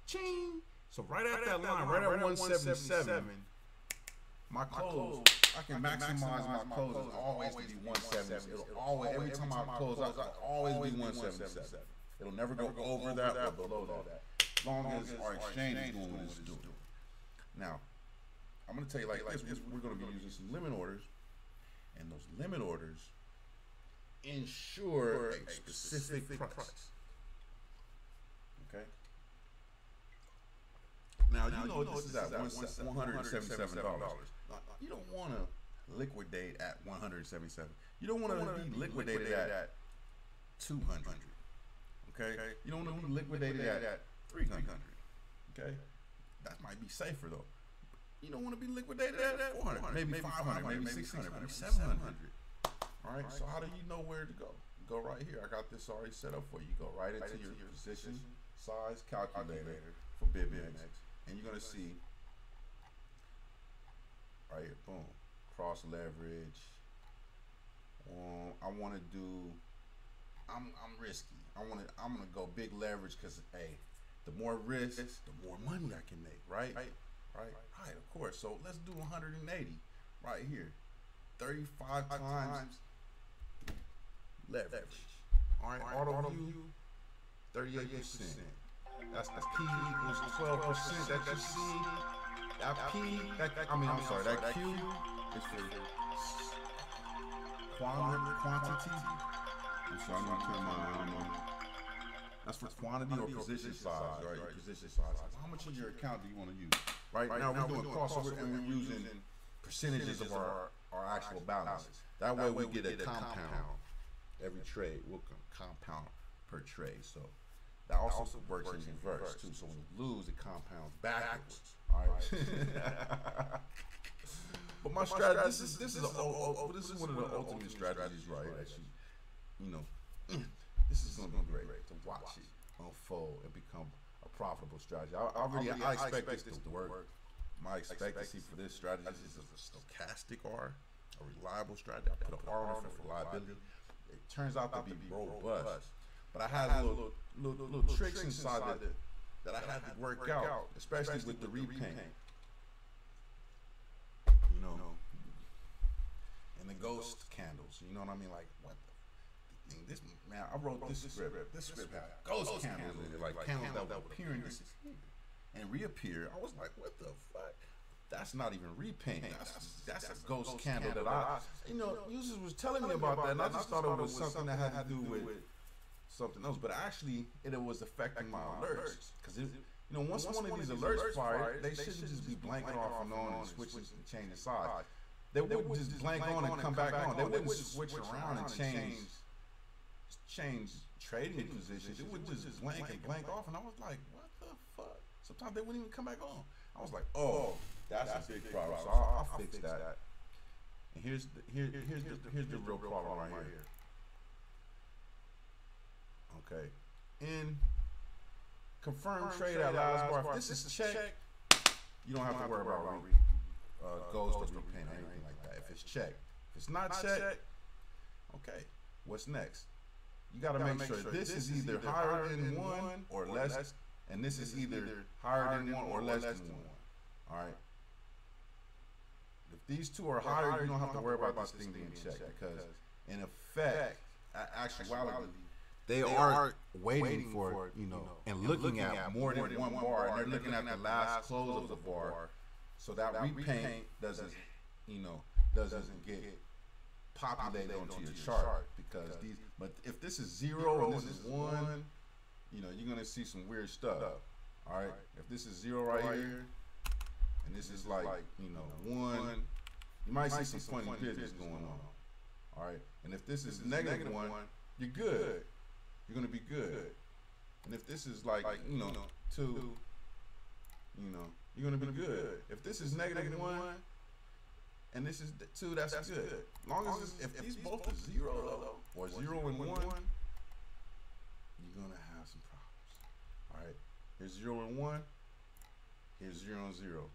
ching. So right at that line, right at 177, my close, I can maximize my close. It'll always be 177. It'll always, every time I close out, it'll always be 177. It'll never go over that or below that, as long as our exchange is doing what it's doing. Now, I'm going to tell you like this, we're going to be using some limit orders, and those limit orders ensure a specific price. Okay? Now you know this is at $177. You don't want to liquidate at 177. You don't want to be liquidated at 200. Okay, you don't want to be liquidated at 300. Okay, that might be safer though. You don't want to be liquidated at 400, maybe 500, maybe 600, maybe 700. All right, so how do you know where to go? Go right here. I got this already set up for you. Go right into your position size calculator for bitMEX, and you're gonna see right here, boom, cross leverage. I want to do. I'm risky. I'm gonna go big leverage because hey, the more risk, the more money I can make. Right. Of course. So let's do 180 right here. 35 times leverage. All right. Auto view. 38%. That's P equals 12% that you see. That P. That Q is for quantity. I'm sorry, I'm gonna turn my that's for quantity or position size, right? Position size. How much of your account do you want to use? Right now we're doing crossover and we're using percentages of our actual balances. That way we get a compound every trade. We'll compound per trade. So that also works in reverse too. So when you lose, it compounds backwards. All right. But my strategy, this is one of the ultimate strategies, right? That you know, this is gonna be great to watch it unfold and become a profitable strategy. I expect this to work. My expectancy for this strategy is a stochastic R, a reliable strategy. I put an R on it for reliability. It turns out to be robust, but I had little tricks inside that I had to work out, especially with the repaint. You know, and the ghost candles. You know what I mean? Like what? This man, I wrote this script. This script had ghost candles in it, like candles that would appear and disappear and reappear. I was like, what the fuck? That's not even repaint. That's a ghost candle that users was telling me about that, and I just thought it was something that had to do with something else. But actually, it was affecting my alerts because once one of these alerts fired, they shouldn't just be blanking off and on and switching and changing sides. They wouldn't just blank on and come back on. They wouldn't switch around and change trading positions. It would just blank off, and I was like, what the fuck? Sometimes they wouldn't even come back on. I was like, oh, that's a big problem. So I'll fix that. And here's the real problem right here. Okay, in confirm trade at last bar. If this is check, you don't have to worry about ghost or repaint or anything like that. If it's check, if it's not check, okay, what's next? You got to make sure this is either higher than 1 or less, and this is either higher than 1 or less than 1. All right. If these two are higher, you don't have to worry about this thing being checked because, in effect, actuality, they are waiting for and looking at more than one bar, and they're looking at the last close of the bar, so that repaint doesn't get populated onto your chart because these. But if this is 0 and this is 1, you're gonna see some weird stuff. All right. If this is 0 right here, and this is like 1, you might see some funny business going on. All right. And if this is negative 1, you're good. You're gonna be good. And if this is like 2, you're gonna be good. If this is negative 1. And this is 2, that's good. As long as if these both are 0 though, or 0 and 1, you're gonna have some problems. All right, here's 0 and 1. Here's 0 and 0.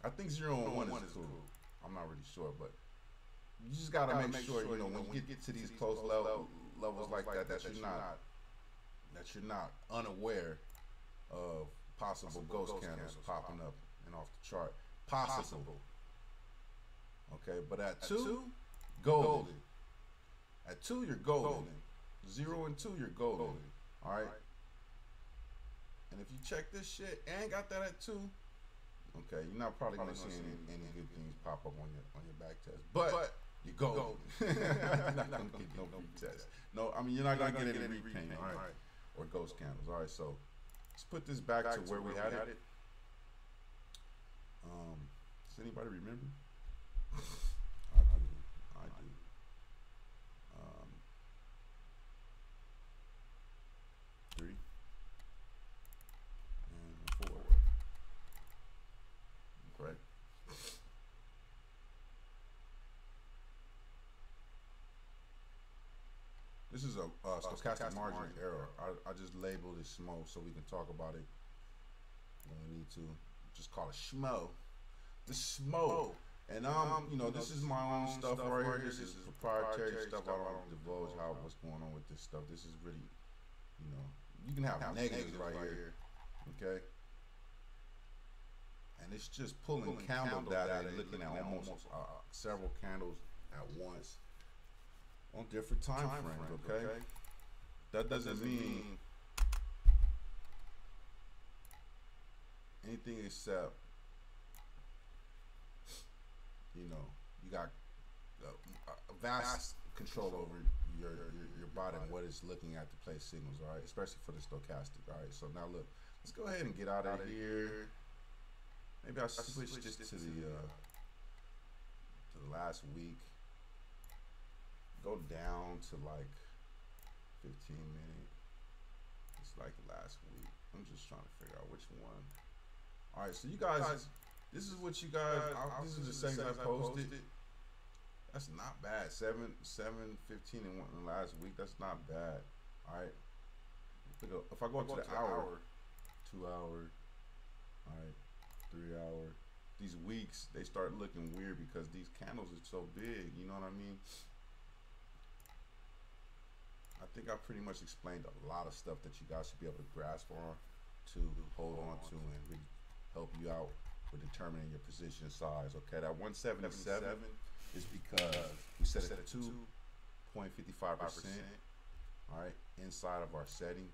I think 0 and 1 is cool. I'm not really sure, but you just gotta make sure when you get to these close levels like that, that you're not unaware of possible ghost candles popping up and off the chart. Possible. Okay, but at 2, golden. At 2, you're golden. 0 and 2, you're golden. All right. And if you check this shit and got that at 2, okay, you're not probably gonna see any good things pop up on your back test. But you're golden. You're not gonna get no retest. No, I mean you're not gonna get any repaint, all right, or ghost candles. All right, so let's put this back to where we had it. Does anybody remember? I do. Three and 4. Correct. This is a stochastic margin error. I just labeled it SMO so we can talk about it when we need to. Just call it SMO. The SMO. And you know, this is my own stuff right here. This is proprietary stuff. I don't divulge what's going on with this stuff. This is really, you know, you can have negatives right here, okay? And it's just pulling candle data and looking at almost several candles at once on different time frames, okay? That doesn't mean anything except, you know, you got a vast control over your body and what it's looking at to place signals, all right? Especially for the stochastic, all right? So now look, let's go ahead and get out of here. Maybe I'll switch just to the last week. Go down to like 15 minutes. It's like last week. I'm just trying to figure out which one. All right, so you guys, this is what you guys. This is the settings I posted. That's not bad. 7:15 in the last week. That's not bad. All right. If I go up to the hour, 2 hour, all right, 3 hour. These weeks they start looking weird because these candles are so big. You know what I mean? I think I pretty much explained a lot of stuff that you guys should be able to grasp on, to hold on to, and really help you out with determining your position size. Okay, that 177 is because we set it at 2.55%. All right, inside of our settings.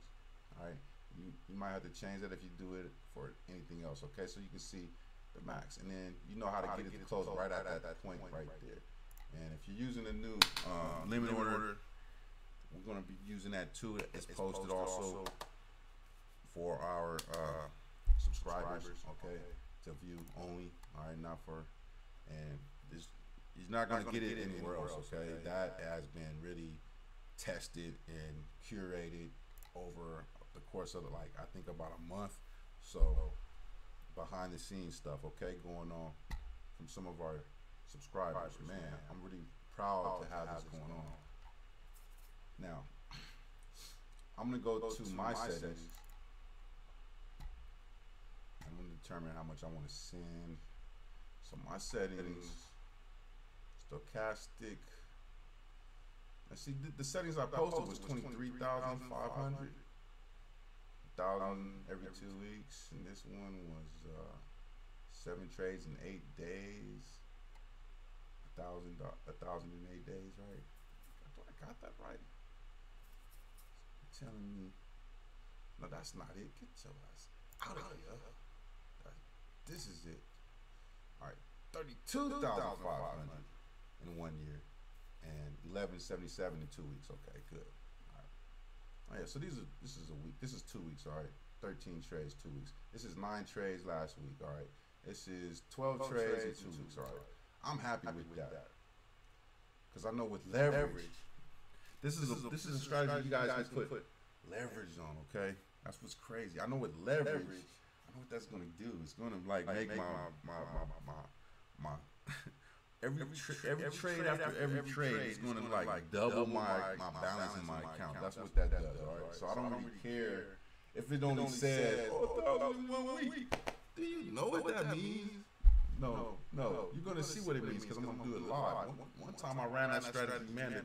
All right, you might have to change that if you do it for anything else. Okay, so you can see the max, and then you know how to get it to close right at that point right there. And if you're using a new limit order, we're going to be using that too. It's posted also for our subscribers, okay, to view only. All right, not for, and this, he's not going to get it anywhere else, okay? That has been really tested and curated over the course of like, I think about a month. So behind the scenes stuff, okay, going on from some of our subscribers. Man, I'm really proud to have this going on. Now, I'm going to go to my settings. I'm going to determine how much I want to send. So my settings, stochastic. Let's see, the settings I posted was 23,500. 1,000 every 2 weeks. And this one was 7 trades in 8 days. 1,000 in 8 days, right? I got that right. Telling me, no, that's not it. Get your ass out of here. This is it. All right, 32,500 in 1 year, and 1177 in 2 weeks. Okay, good. All right. Oh yeah. So this is a week. This is 2 weeks. All right. 13 trades, 2 weeks. This is 9 trades last week. All right. This is 12 trades in 2 weeks. All right. I'm happy with that because I know with leverage. This is a strategy you guys can put leverage on, okay? That's what's crazy. I know with leverage, I know what that's gonna do. It's gonna like make my every trade after every trade is gonna like double my balance in my account. That's what that does, all right? So I don't really care if it only says 1,000 in 1 week. Do you know what that means? No. You're gonna see what it means because I'm gonna do it live. One time I ran that strategy, man.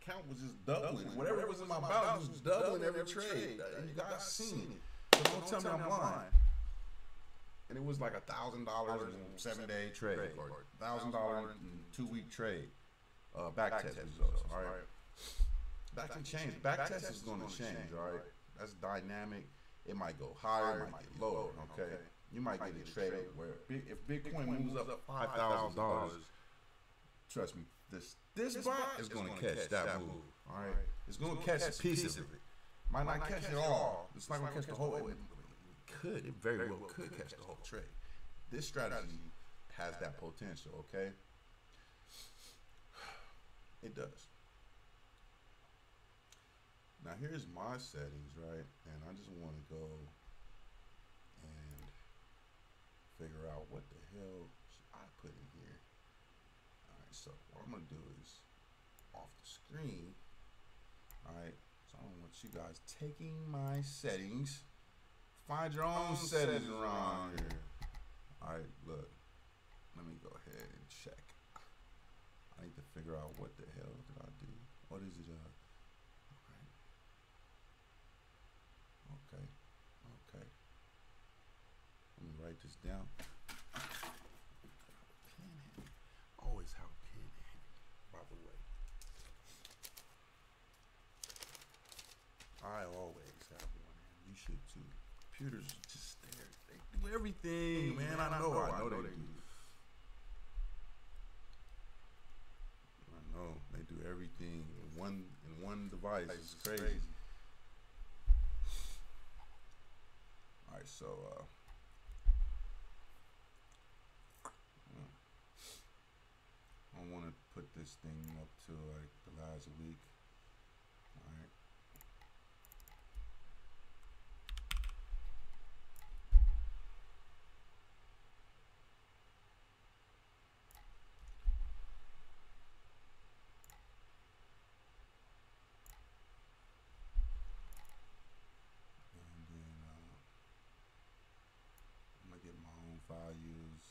Count was just doubling. Whatever was in my balance was doubling every trade. You guys seen it. So don't tell me I'm lying. And it was like $1,000 in a 7-day trade, or $1,000 in 2-week trade. Back test results. All right. That can change. Back test is going to change. All right. That's dynamic. It might go higher. It might get lower. Okay. You might get a trade where if Bitcoin moves up $5,000, trust me, this bot is going to catch that move. All right, it's going to catch a piece of it. Might not catch it all. It's not going to catch the whole. It very well could catch the whole trade. this strategy has that potential, okay? It does. Now here's my settings, right? And I just want to go and figure out what the hell should I put in here. All right, so what I'm gonna do is off the screen. All right, so I don't want you guys taking my settings. Find your own settings around here. All right, look, let me go ahead and check. I need to figure out what the hell did I do. What is it? Okay. Let me write this down. Pen handy. Always have a pen handy, by the way. I always have one. You should too. Computers just there. They do everything, man. I know they do. I know they do everything in one device. It's crazy. All right, so I want to put this thing up to like the last week. All right. Get my own values.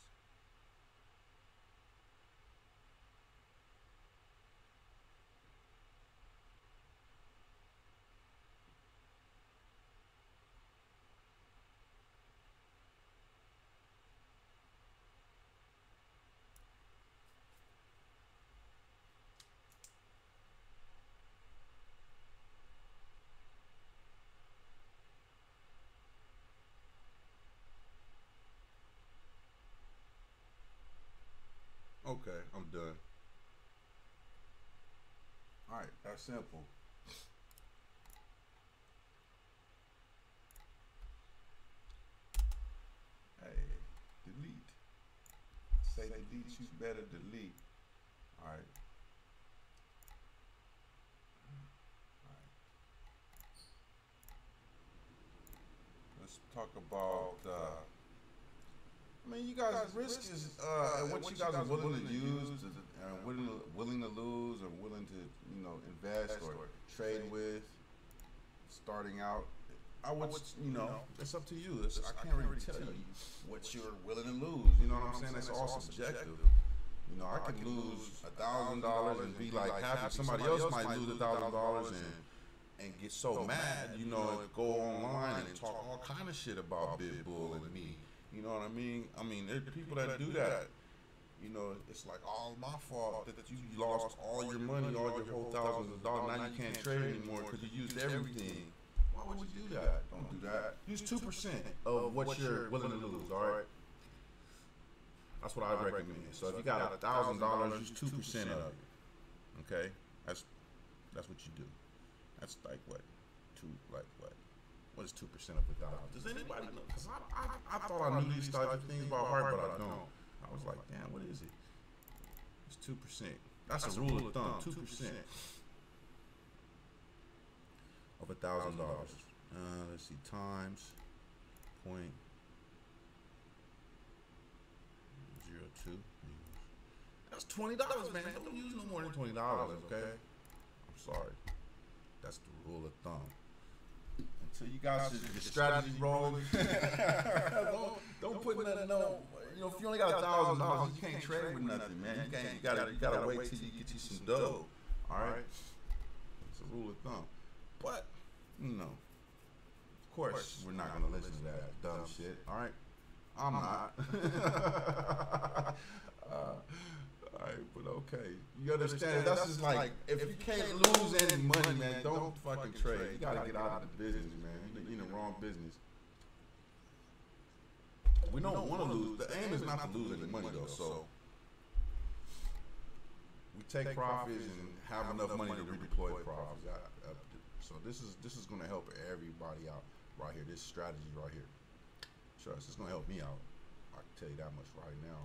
Okay, I'm done. All right, that's simple. Hey, delete. Say delete, you better delete. All right. Let's talk about I mean, you guys' risk is and what you guys are willing to use, willing to lose, or willing to, you know, invest or trade with. Starting out, I would, you know, it's up to you. I can't really tell you what you're willing to lose. You know what I'm saying? That's all subjective. You know, I could lose $1,000 and be like happy. Somebody else might lose $1,000 and get so mad, you know, and go online and talk all kind of shit about bitBull and me. You know what I mean? I mean, there's people that do that. You know, it's like all my fault that you lost all your money, all your whole thousands of dollars. Now you can't trade anymore because you used everything. Why would you do that? Don't do that. Use 2% of what you're willing to lose, all right? That's what I recommend. So if you got $1,000, use 2% of it. Okay? That's what you do. That's like what? What is 2% of $1,000? Does anybody know? Because I thought I knew these types of things about heart, but I don't. I was like, damn, what is it? It's 2%. That's a rule of thumb. 2% of $1,000. Let's see, times 0.02. That's $20, man. Don't use no more than $20, okay? I'm sorry. That's the rule of thumb. Until you guys your strategy rolling. don't put nothing on. You know, if you only got $1,000, you can't trade with nothing, man. You gotta wait till you get you some dough. All right, it's a rule of thumb. But you know, of course, we're not gonna listen to that dumb shit. All right, I'm not. All right, but okay, you understand? That's just like, if you can't lose any money, man, don't fucking trade. You gotta get out of the business, man. You're in the wrong business. We don't want to lose. The aim is not to lose any money, though. So we take profits and have enough money to redeploy profits. So this is going to help everybody out right here. This strategy right here. Trust, it's going to help me out. I can tell you that much right now.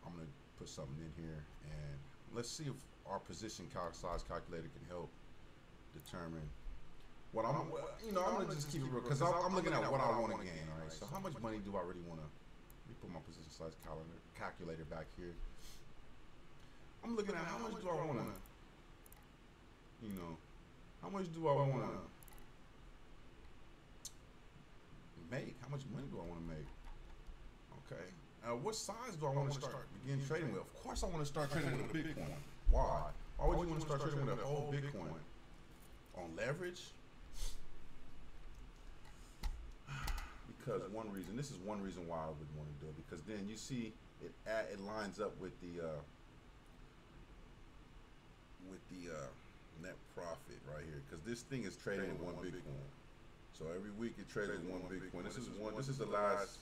I'm gonna put something in here, and let's see if our position size calculator can help determine what I'm. You know, I'm gonna just keep it real because I'm looking at what I want to gain. All right. So how much money do I really want to? Let me put my position size calculator back here. I'm looking at how much do I want to. You know, how much do I want to make? How much money do I want to make? Okay. What size do I want to begin trading with? Of course, I want to start trading with a Bitcoin. Why? Why would you want to start trading with a whole Bitcoin? On leverage? Because one reason. This is one reason why I would want to do it. Because then you see it lines up with the net profit right here. Because this thing is trading with one Bitcoin. So every week it trades with one Bitcoin. This is the last.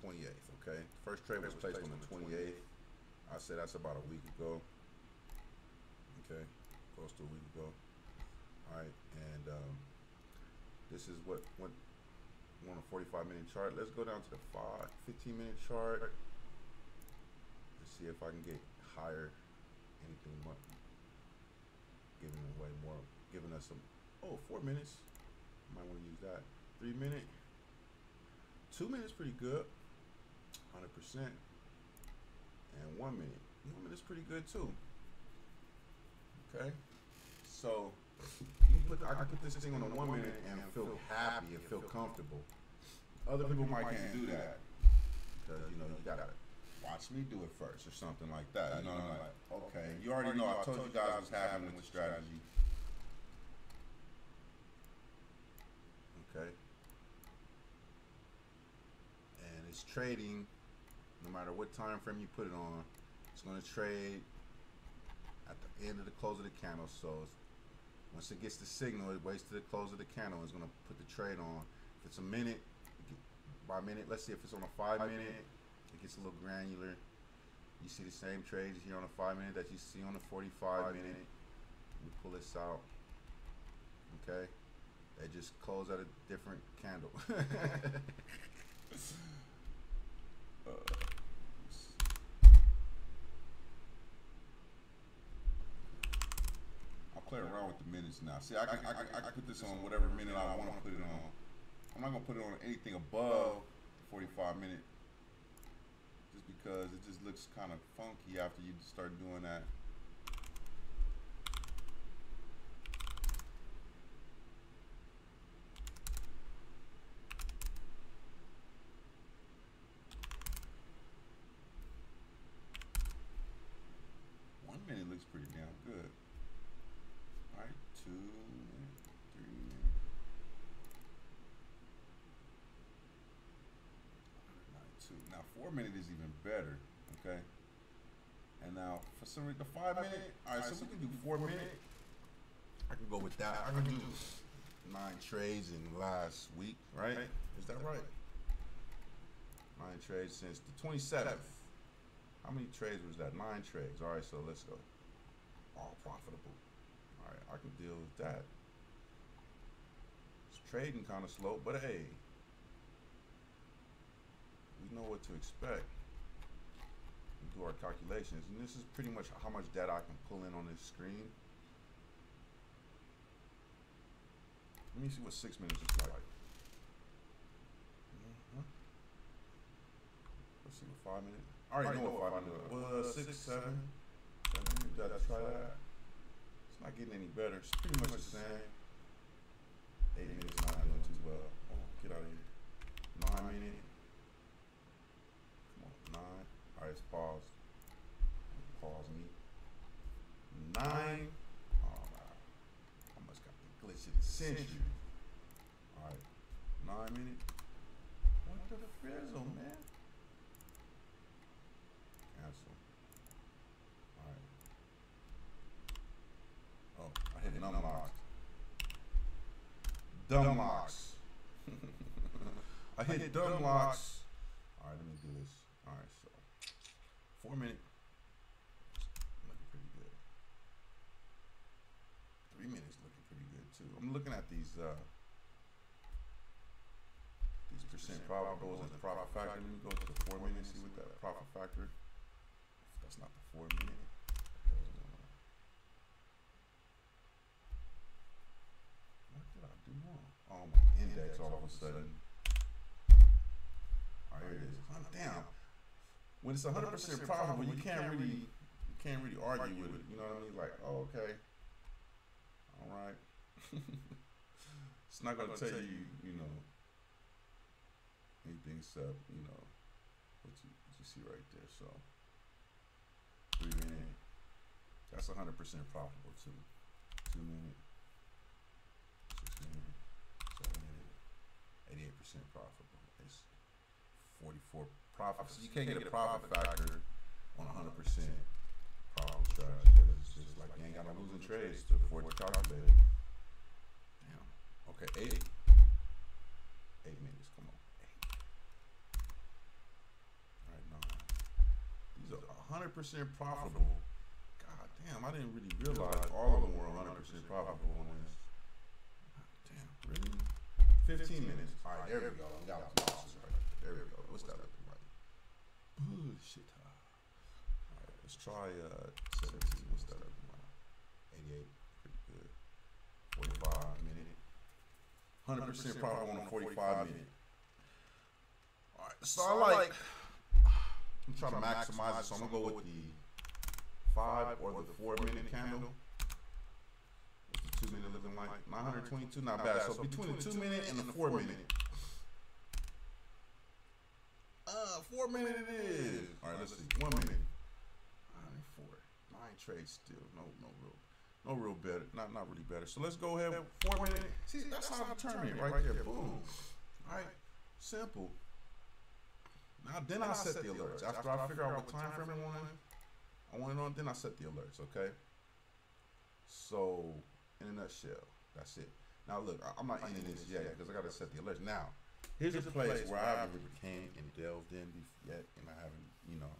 28th, okay? First trade was placed on the 28th. I said that's about a week ago. Okay, close to a week ago. All right, and this is what went on a 45-minute chart. Let's go down to the 15-minute chart. Let's see if I can get higher. Anything more, giving away more, giving us some. Oh, 4 minutes. Might want to use that. 3 minute. 2 minutes, pretty good. 100%, and 1 minute. 1 minute's pretty good too. Okay, so I can put this thing on a 1 minute and feel happy and feel comfortable. Other people might can't do that because you know you gotta watch me do it first or something like that. You know, I'm like, okay, you already know. I told you guys what's happening with the strategy. Okay, and it's trading. No matter what time frame you put it on, it's going to trade at the end of the close of the candle. So once it gets the signal, it waits to the close of the candle. It's going to put the trade on. If it's a minute by minute, let's see if it's on a 5 minute, it gets a little granular. You see the same trades here on a 5 minute that you see on a 45 minute. We pull this out. Okay, they just close at a different candle. Play around with the minutes now. See, I can put this on whatever minute I want to put it on. I'm not gonna put it on anything above 45 minutes, just because it just looks kind of funky after you start doing that. One minute looks pretty damn good. 2 minutes, 3 minutes. 92. Now 4 minutes is even better, okay? And now for some reason the 5 minute, all right, so we can do 4 minutes. I can go with that. I can do 9 trades in the last week, right? Is that right? 9 trades since the 27th. How many trades was that? 9 trades. All right, so let's go. All profitable. All right, I can deal with that. It's trading kind of slow, but hey, we know what to expect. We do our calculations, and this is pretty much how much data I can pull in on this screen. Let me see what 6 minutes is like. Let's see what 5 minutes. I already know what 5 minutes was. 6, 7. Gotta try that. It's not getting any better. It's pretty much the same. 8 minutes not doing too well. Oh, get out of here. 9 minutes. Come on, 9. All right, it's paused. Pause me. 9. Oh, wow. I must got the glitch of the century. All right, 9 minutes. What the frizzle, man? Cancel. All right. Oh, I hit dumb locks. Dumb locks. I hit dumb locks. All right, let me do this. All right, so 4 minutes. Looking pretty good. 3 minutes looking pretty good too. I'm looking at these profitable is the profit factor. Let me go to the 4 minute and see what that profit factor. That's not the 4 minute. What did I do wrong? Oh, my index all of a sudden. All right, here it is. Damn. When it's 100% profitable, you can't really argue with it. You know what I mean? Like, oh, okay. All right. It's not gonna tell you, you know, anything except, you know, what you see right there. So 3 minute, that's 100% profitable too. 2 minute, 6 minute, 7 minute, 88% profitable. It's 44 profit. So you can't get a profit factor on 100% profit strategy because it's just like you ain't got no losing trades to afford to calculate it. Damn. Okay, 8 minutes. Come on, 8. All right, 9. These are 100% profitable. God damn, I didn't really realize all of them were 100% profitable on this. God damn, really? 15 minutes. All right, there we go. We got some losses right there. There we go. What's that looking like? Bullshit. All right, let's try 17. What's that looking like? 88. Pretty good. 45 minute. 100% profit on a 45 minute. All right, so I'm trying to maximize it, so I'm gonna go with the 5 or the 4 minute candle. What's the 2 minute looking like? 922, not bad. So between the 2 minute and the 4 minute. 4 minute it is. All right, let's see. 1 minute. 4. 9 trades still. No real better. Not really better. So let's go ahead. 4 minute. See, that's how I determine it right there. Boom. All right. Simple. Now then I set the alerts. After I figure out what time frame I want it on, then I set the alerts. Okay. So in a nutshell, that's it. Now look, I'm not ending this yet because I gotta set the alerts. Now here's a place where I haven't came and delved in yet, and I haven't, you know,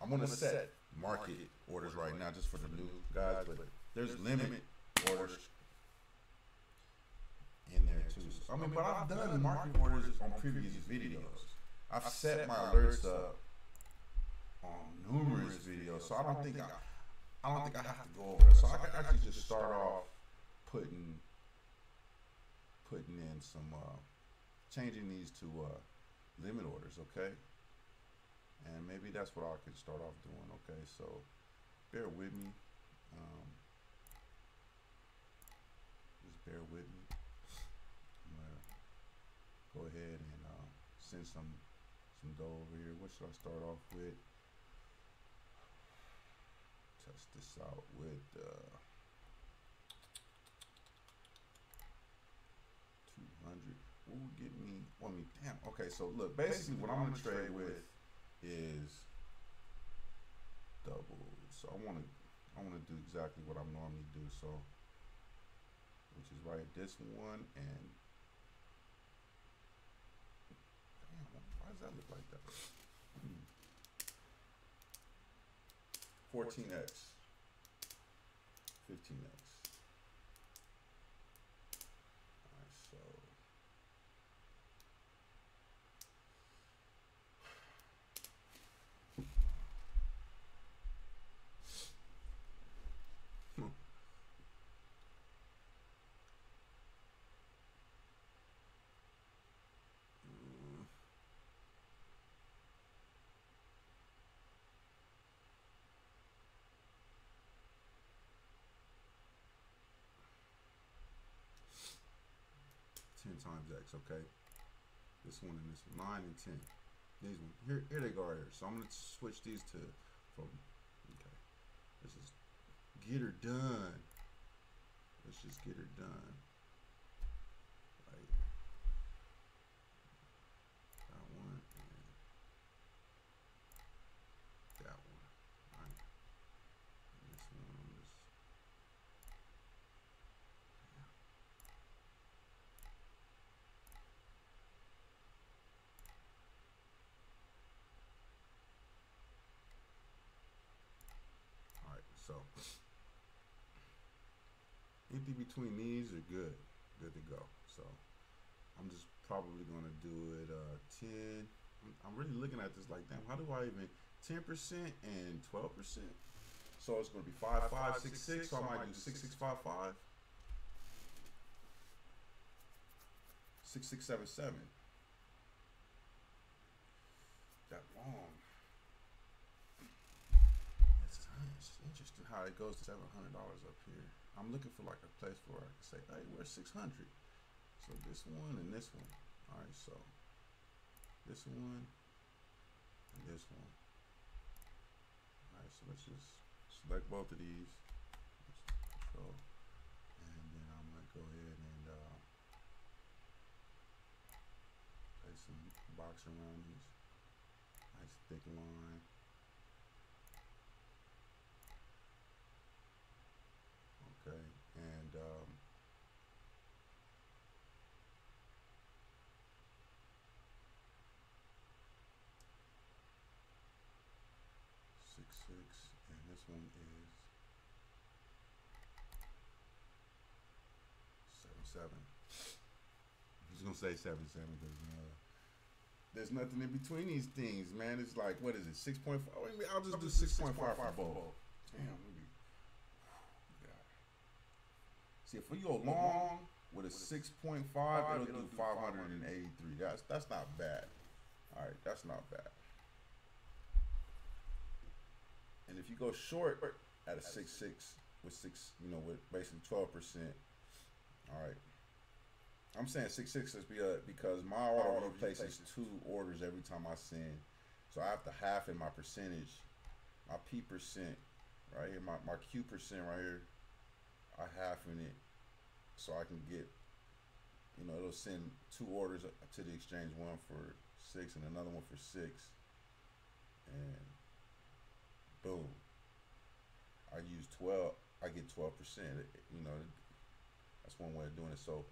I'm gonna set market orders right now just for the new guys, but there's limit orders in there too. I mean, but I've done market orders on previous videos. I've set my alerts up on numerous videos, so I don't think I have to go over that. So I can actually just start off putting in some changing these to limit orders, okay? And maybe that's what I can start off doing, okay? So bear with me. Just bear with me. I'm gonna go ahead and send some dough over here. What should I start off with? Test this out with 200. What would get me? Well, I mean, damn. Okay, so look, basically what I'm gonna trade with is double. So I wanna do exactly what I normally do. So, which is right this one, and damn, why does that look like that? 14x, 15x. All right, so. Times X, okay. This one and this one, 9 and 10. These one here they go right here. So I'm gonna switch these to from. Okay, let's just get her done. Let's just get her done. Right. That one and that one. All right. And this one. So anything between these are good to go. So I'm just probably gonna do it 10. I'm really looking at this like, damn, how do I even 10% and 12%? So it's gonna be 5566. So I might do 6655, 6677. That long. It's interesting how it goes to $700 up here. I'm looking for like a place where I can say, hey, where's 600? So this one and this one. All right, so this one and this one. All right, so let's just select both of these. Control, and then I'm gonna go ahead and place some box around these. Nice thick line. Okay, and 6, and this one is 7. I'm just gonna say 7 because there's nothing in between these things, man. It's like, what is it, 6.5? I'll just do 6.5 for both. Damn, see, if we go long with a 6.5, it'll do 583. That's not bad. All right, that's not bad. And if you go short at a 6.6 with with basically 12%, all right. I'm saying 6.6 is because my auto replaces 2 orders every time I send, so I have to half in my percentage, my P percent right here, my Q percent right here. I half in it, so I can get, it'll send 2 orders to the exchange, one for 6 and another one for 6, and boom, I use 12, I get 12%. That's one way of doing it. So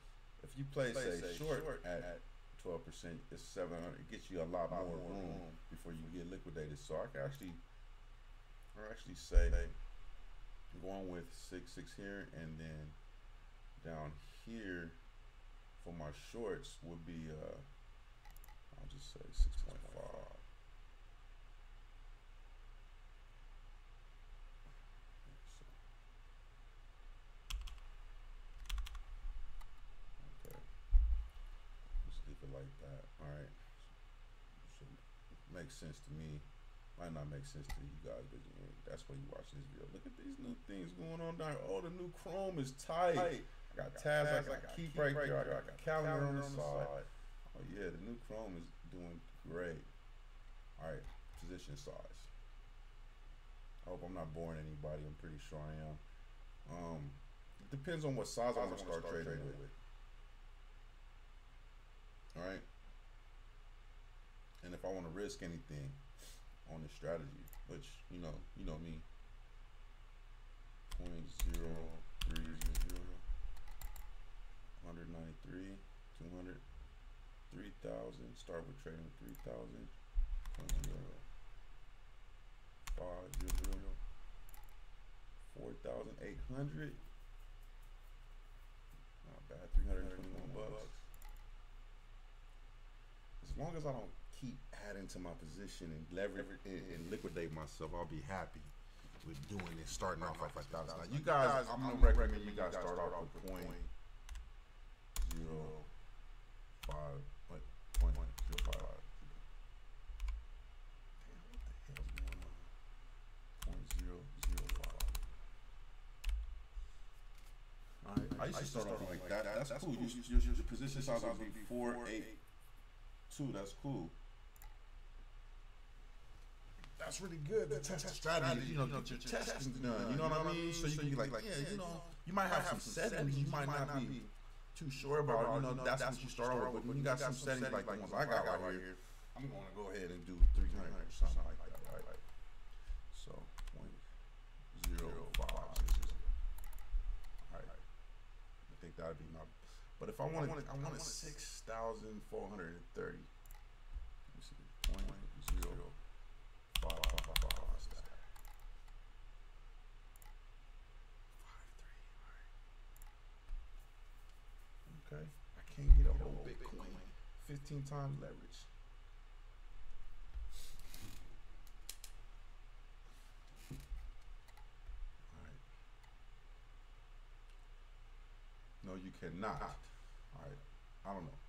if you play say short at 12%, it's 700. It gets you a lot more room before you get liquidated. So I can actually say going with 6 here, and then down here for my shorts would be I'll just say 6.5. Like that. All right, so makes sense to me. Might not make sense to you guys, but that's why you watching this video. Look at these new things going on down. Oh, the new Chrome is tight. I got tabs, I got keep right there, I got calendar on the side. Oh yeah, the new Chrome is doing great. All right, position size. I hope I'm not boring anybody. I'm pretty sure I am. It depends on what size I want to start trading with. All right, and if I want to risk anything on this strategy, which you know me, 0.030, 193, 200, 3,000. Start with trading 3,000. 0.0, 500, 4,800. Not bad. 321 bucks. As long as I don't keep adding to my position and leverage and liquidate myself, I'll be happy with doing it, starting off at 5,000. Now, you guys, I'm gonna recommend you guys start off with 0.05, what? 0.05. Damn, what the hell's going on? 0.005. All right, I used to start off like that. That's cool. Your position size will be 482. That's cool. That's really good. The test strategy, get your testing done. You know what I mean? So you can be like, yeah, you might have some settings you might not be too sure about. That's what you start off with. But when you got some settings like the ones I got right here, I'm gonna go ahead and do 300 or something like that, right? So 0.05. All right. I think that'd be my. But if I wanted 6,430. Let me see. 0.05. Okay. I can't get a whole Bitcoin. 15 times leverage. All right. No, you cannot. All right. I don't know.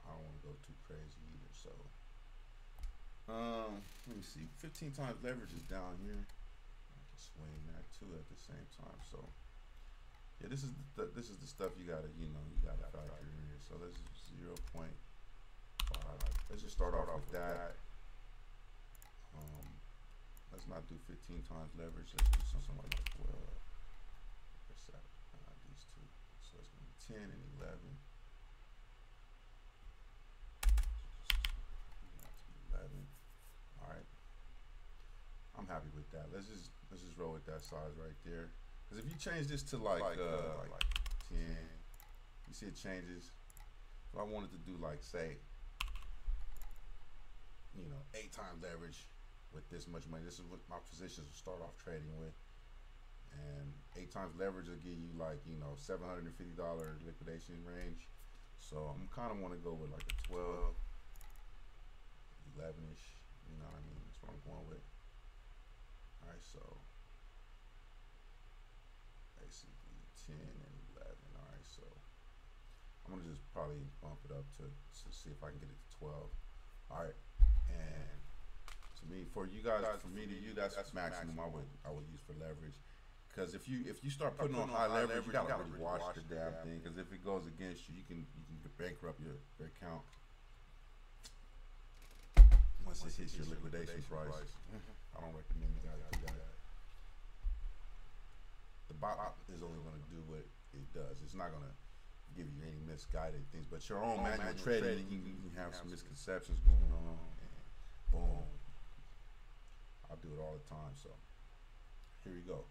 I don't want to go too crazy either. So, let me see. 15 times leverage is down here. I can swing that too at the same time. So, yeah, this is the stuff you gotta, you gotta factor in here. So let's 0.5. Let's just start off with that. Let's not do 15 times leverage. Let's do something like 12. What's that? These two. So it's gonna be 10 and 11. 11. All right. I'm happy with that. Let's just roll with that size right there. Because if you change this to like 10, you see it changes. If I wanted to do like, say, 8 times leverage with this much money, this is what my positions will start off trading with. And 8 times leverage will give you like, $750 liquidation range. So I'm kind of want to go with like a 12, 11-ish, you know what I mean? That's what I'm going with. All right, so basically 10 and 11. All right, so I'm gonna just probably bump it up to see if I can get it to 12. All right, and to me, for you guys, for me to you, that's maximum I would use for leverage. Because if you start putting on high leverage, you gotta really watch the damn thing. Because if it goes against you, you can bankrupt your account once it hits your liquidation price. I don't recommend you guys do that. The bot is only going to do what it does. It's not going to give you any misguided things. But your own manual trading, you can have some misconceptions going on. And boom. I do it all the time. So here we go.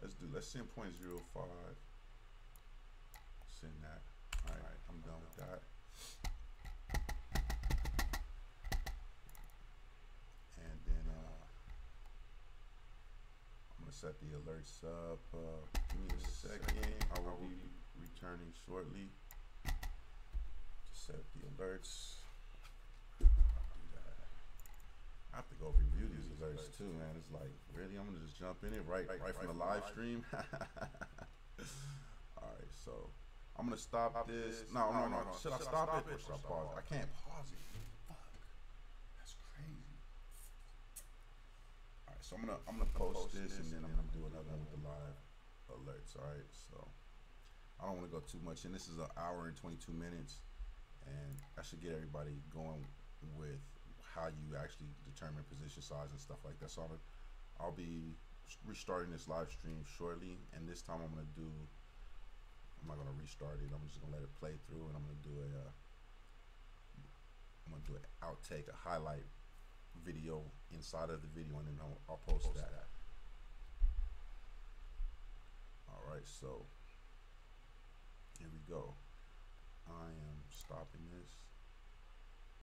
Let's send 0.05. Send that. All right, I'm done with that. And then I'm gonna set the alerts up. Give me a second. I will be returning shortly to set the alerts. I have to go review these alerts too, man. It's like, really? I'm gonna just jump in it right from the live stream. All right, so I'm gonna stop this. No. Should I stop it or should I pause it? I can't pause it. Fuck, that's crazy. All right, so I'm gonna post this and then I'm gonna do another one with the live alerts. All right, so I don't want to go too much, and this is an hour and 22 minutes, and I should get everybody going with how you actually determine position size and stuff like that. So I'll be restarting this live stream shortly, and this time I'm not gonna restart it. I'm just gonna let it play through, and I'm gonna do an outtake, a highlight video inside of the video, and then I'll post that. All right, so here we go. I am stopping this.